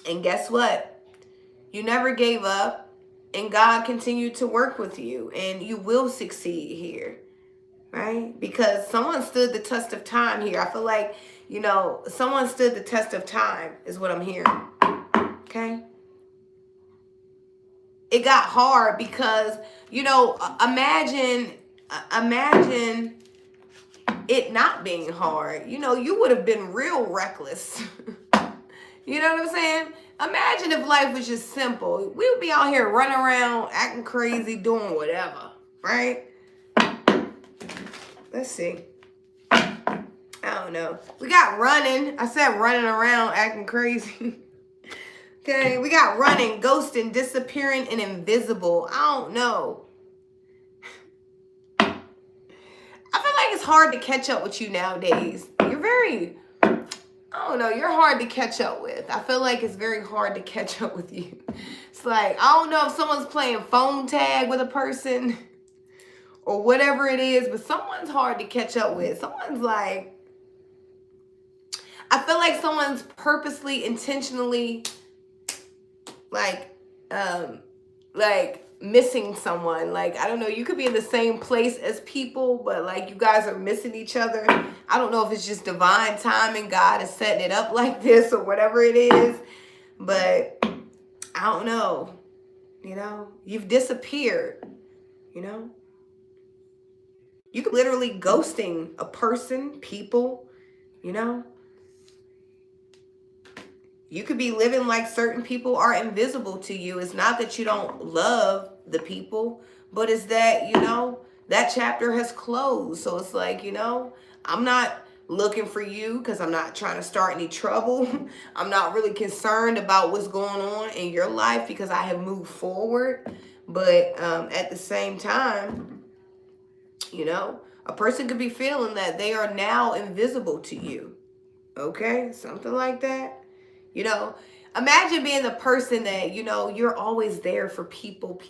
And guess what? You never gave up, and God continued to work with you, and you will succeed here, right? Because someone stood the test of time here. I feel like, someone stood the test of time is what I'm hearing, okay? It got hard because, imagine it not being hard. You would have been real reckless. You know what I'm saying? Imagine if life was just simple. We would be out here running around, acting crazy, doing whatever, right? Let's see. I don't know. We got running. I said running around, acting crazy. Okay, we got running, ghosting, disappearing, and invisible. I don't know. I feel like it's hard to catch up with you nowadays. You're hard to catch up with. I feel like it's very hard to catch up with you. It's like, I don't know if someone's playing phone tag with a person or whatever it is, but someone's hard to catch up with. Someone's like, I feel like someone's purposely, intentionally, missing someone. Like, I don't know, you could be in the same place as people, but like you guys are missing each other. I don't know if it's just divine timing, God is setting it up like this or whatever it is, but I don't know. You've disappeared. You could literally ghosting a person, people, You could be living like certain people are invisible to you. It's not that you don't love the people, but it's that, that chapter has closed. So it's like, I'm not looking for you because I'm not trying to start any trouble. I'm not really concerned about what's going on in your life because I have moved forward. But at the same time, a person could be feeling that they are now invisible to you. Okay? Something like that. Imagine being the person that, you're always there for people.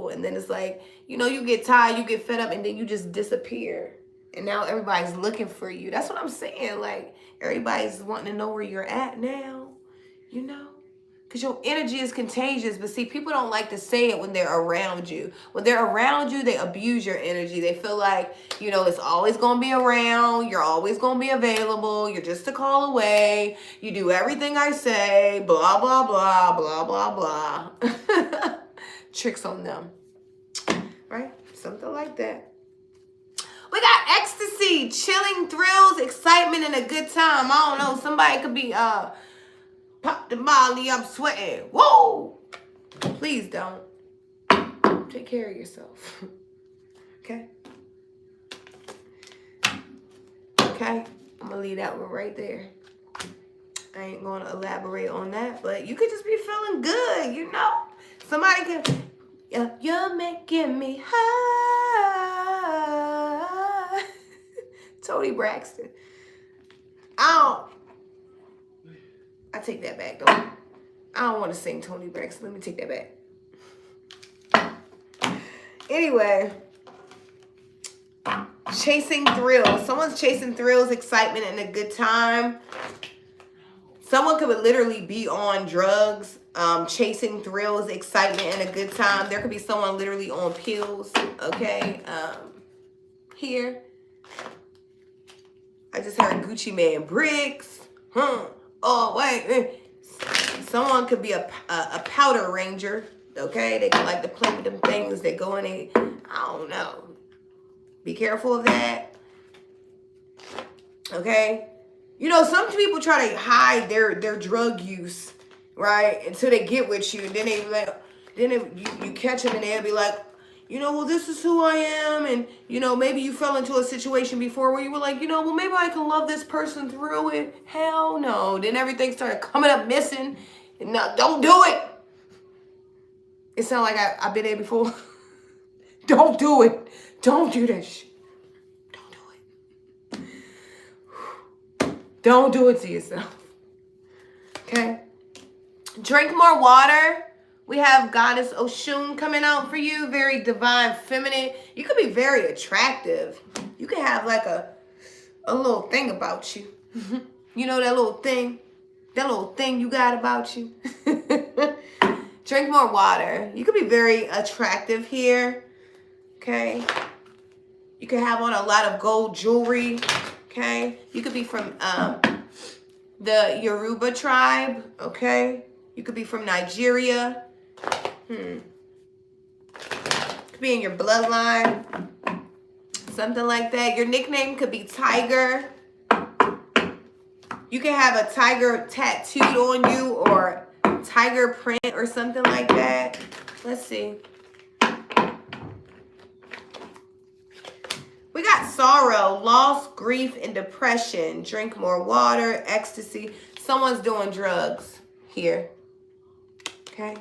And then it's like, you get tired, you get fed up, and then you just disappear. And now everybody's looking for you. That's what I'm saying. Like, everybody's wanting to know where you're at now, Because your energy is contagious. But see, people don't like to say it when they're around you. When they're around you, they abuse your energy. They feel like, it's always going to be around. You're always going to be available. You're just a call away. You do everything I say. Blah, blah, blah, blah, blah, blah. Tricks on them. Right? Something like that. We got ecstasy, chilling thrills, excitement, and a good time. I don't know. Somebody could be... Pop the molly, I'm sweating. Whoa! Please don't. Take care of yourself. Okay? Okay? I'm going to leave that one right there. I ain't going to elaborate on that, but you could just be feeling good, Somebody could... You're making me high. Toni Braxton. I take that back, though. I don't want to sing Toni Braxton. Let me take that back. Anyway. Chasing thrills. Someone's chasing thrills, excitement, and a good time. Someone could literally be on drugs, chasing thrills, excitement, and a good time. There could be someone literally on pills, okay? Here. I just heard Gucci Mane bricks. Oh, wait. Someone could be a powder ranger, okay? They could like to play with them things. They go in I don't know. Be careful of that. Okay? Some people try to hide their drug use right? Until they get with you, and then they like, you catch them, and they'll be like, well, this is who I am, and maybe you fell into a situation before where you were like, well, maybe I can love this person through it. Hell no. Then everything started coming up missing. No, don't do it. It sounds like I've been there before. Don't do it. Don't do that shit. Don't do it. Don't do it to yourself. Okay? Drink more water. We have Goddess Oshun coming out for you. Very divine, feminine. You could be very attractive. You can have like a little thing about you. You know that little thing? That little thing you got about you? Drink more water. You could be very attractive here. Okay? You could have on a lot of gold jewelry. Okay? You could be from the Yoruba tribe. Okay? You could be from Nigeria. Could be in your bloodline. Something like that. Your nickname could be Tiger. You can have a tiger tattooed on you or tiger print or something like that. Let's see. We got sorrow, loss, grief, and depression. Drink more water, ecstasy. Someone's doing drugs here. Okay?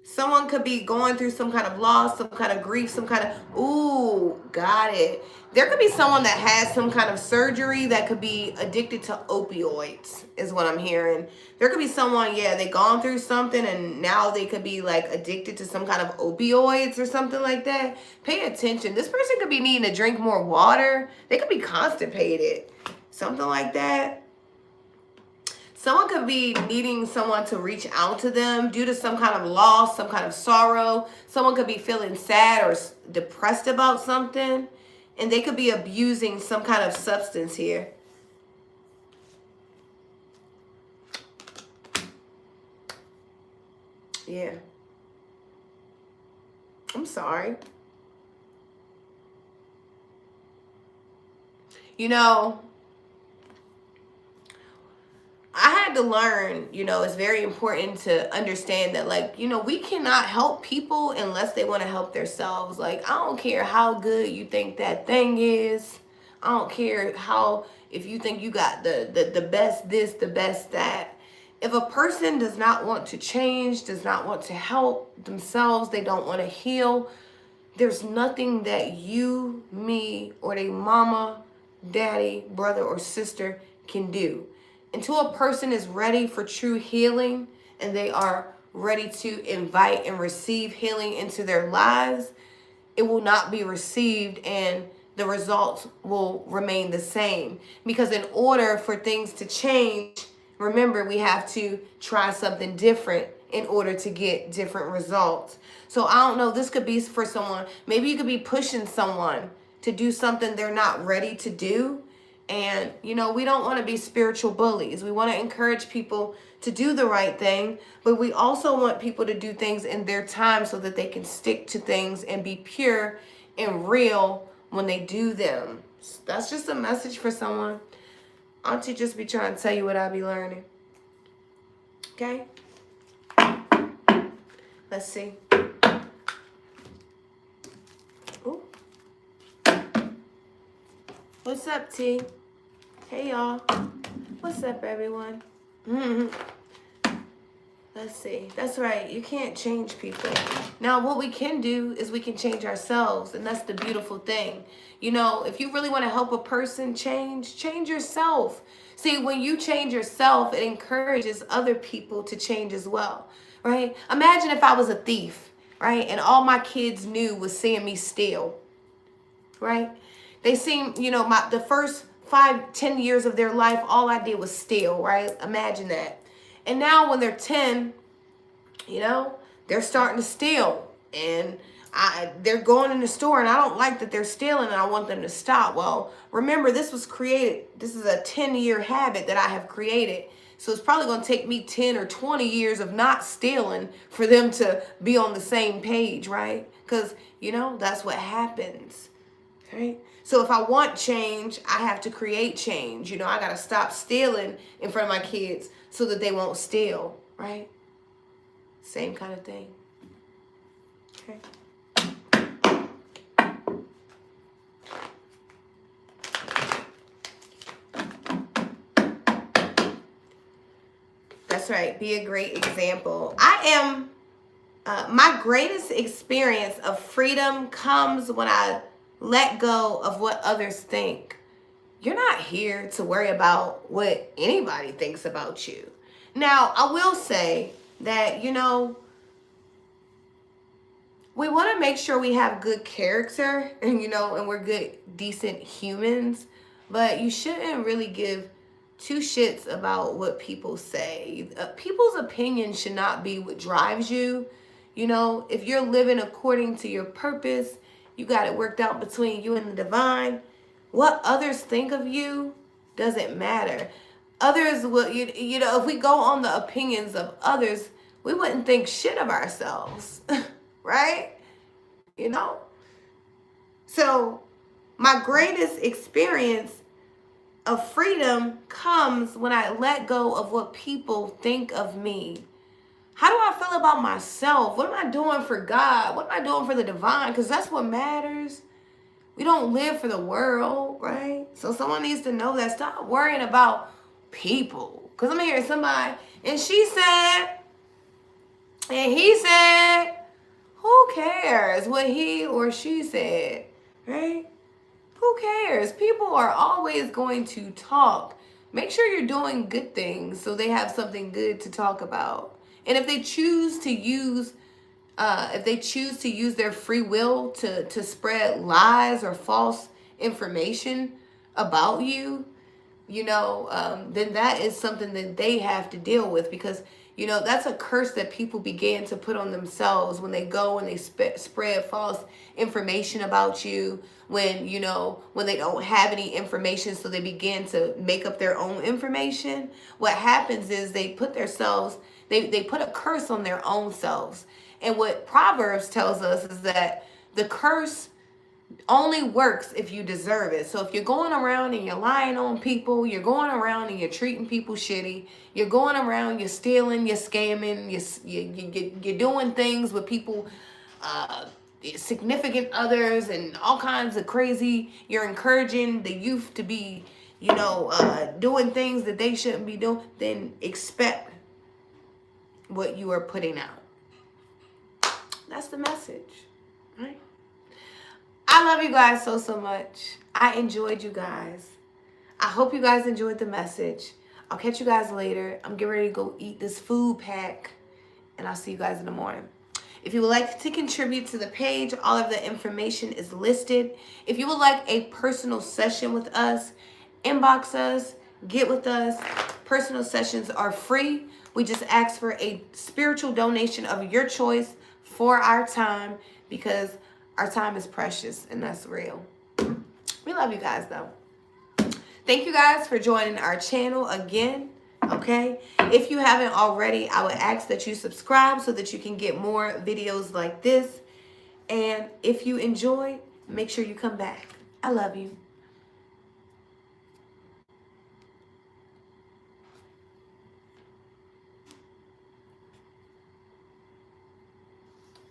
Someone could be going through some kind of loss, some kind of grief, some kind of, ooh, got it. There could be someone that has some kind of surgery that could be addicted to opioids, is what I'm hearing. There could be someone, yeah, they gone through something and now they could be like addicted to some kind of opioids or something like that. Pay attention. This person could be needing to drink more water. They could be constipated, something like that. Someone could be needing someone to reach out to them due to some kind of loss, some kind of sorrow. Someone could be feeling sad or depressed about something. And they could be abusing some kind of substance here. Yeah. I'm sorry. I had to learn, it's very important to understand that, like, we cannot help people unless they want to help themselves. Like, I don't care how good you think that thing is. I don't care if you think you got the best this, the best that. If a person does not want to change, does not want to help themselves, they don't want to heal, there's nothing that you, me, or their mama, daddy, brother, or sister can do. Until a person is ready for true healing and they are ready to invite and receive healing into their lives, it will not be received and the results will remain the same. Because in order for things to change, remember, we have to try something different in order to get different results. So I don't know, this could be for someone. Maybe you could be pushing someone to do something they're not ready to do. And, we don't want to be spiritual bullies. We want to encourage people to do the right thing, but we also want people to do things in their time so that they can stick to things and be pure and real when they do them. That's just a message for someone. Auntie just be trying to tell you what I be learning. Okay? Let's see. Ooh. What's up, T? Hey, y'all. What's up, everyone? Let's see. That's right. You can't change people. Now, what we can do is we can change ourselves, and that's the beautiful thing. If you really want to help a person change yourself. See, when you change yourself, it encourages other people to change as well, right? Imagine if I was a thief, right? And all my kids knew was seeing me steal, right? They seem, the first 5-10 years of their life, all I did was steal, right? Imagine that. And now when they're 10, they're starting to steal. And they're going in the store and I don't like that they're stealing and I want them to stop. Well, remember, this was created. This is a 10-year habit that I have created. So it's probably going to take me 10 or 20 years of not stealing for them to be on the same page, right? Because, that's what happens, right? So if I want change, I have to create change. I got to stop stealing in front of my kids so that they won't steal, right? Same kind of thing. Okay. That's right. Be a great example. I am, my greatest experience of freedom comes when I let go of what others think. You're not here to worry about what anybody thinks about you. Now, I will say that, you know, we want to make sure we have good character and, you know, and we're good, decent humans, but you shouldn't really give two shits about what people say. People's opinion should not be what drives you. You know, if you're living according to your purpose, you got it worked out between you and the divine. What others think of you doesn't matter. Others will, you know, if we go on the opinions of others, we wouldn't think shit of ourselves, right? You know? So my greatest experience of freedom comes when I let go of what people think of me. How do I feel about myself? What am I doing for God? What am I doing for the divine? Because that's what matters. We don't live for the world, right? So someone needs to know that. Stop worrying about people. Because I'm hearing somebody, and she said, and he said, who cares what he or she said, right? Who cares? People are always going to talk. Make sure you're doing good things so they have something good to talk about. And if they choose to use their free will to spread lies or false information about you, you know, then that is something that they have to deal with, because, you know, that's a curse that people began to put on themselves when they go and they spread false information about you, when, you know, when they don't have any information, so they begin to make up their own information. What happens is they put themselves, they put a curse on their own selves. And what Proverbs tells us is that the curse only works if you deserve it. So if you're going around and you're lying on people, you're going around and you're treating people shitty, you're going around, you're stealing, you're scamming, you're doing things with people, significant others and all kinds of crazy, you're encouraging the youth to be, you know, doing things that they shouldn't be doing, then expect what you are putting out. That's the message, right? I love you guys so much. I enjoyed you guys. I hope you guys enjoyed the message. I'll catch you guys later. I'm getting ready to go eat this food pack, and I'll see you guys in the morning. If you would like to contribute to the page, all of the information is listed. If you would like a personal session with us, inbox us, get with us. Personal sessions are free. We just ask for a spiritual donation of your choice for our time, because our time is precious and that's real. We love you guys though. Thank you guys for joining our channel again. Okay, if you haven't already, I would ask that you subscribe so that you can get more videos like this. And if you enjoy, make sure you come back. I love you.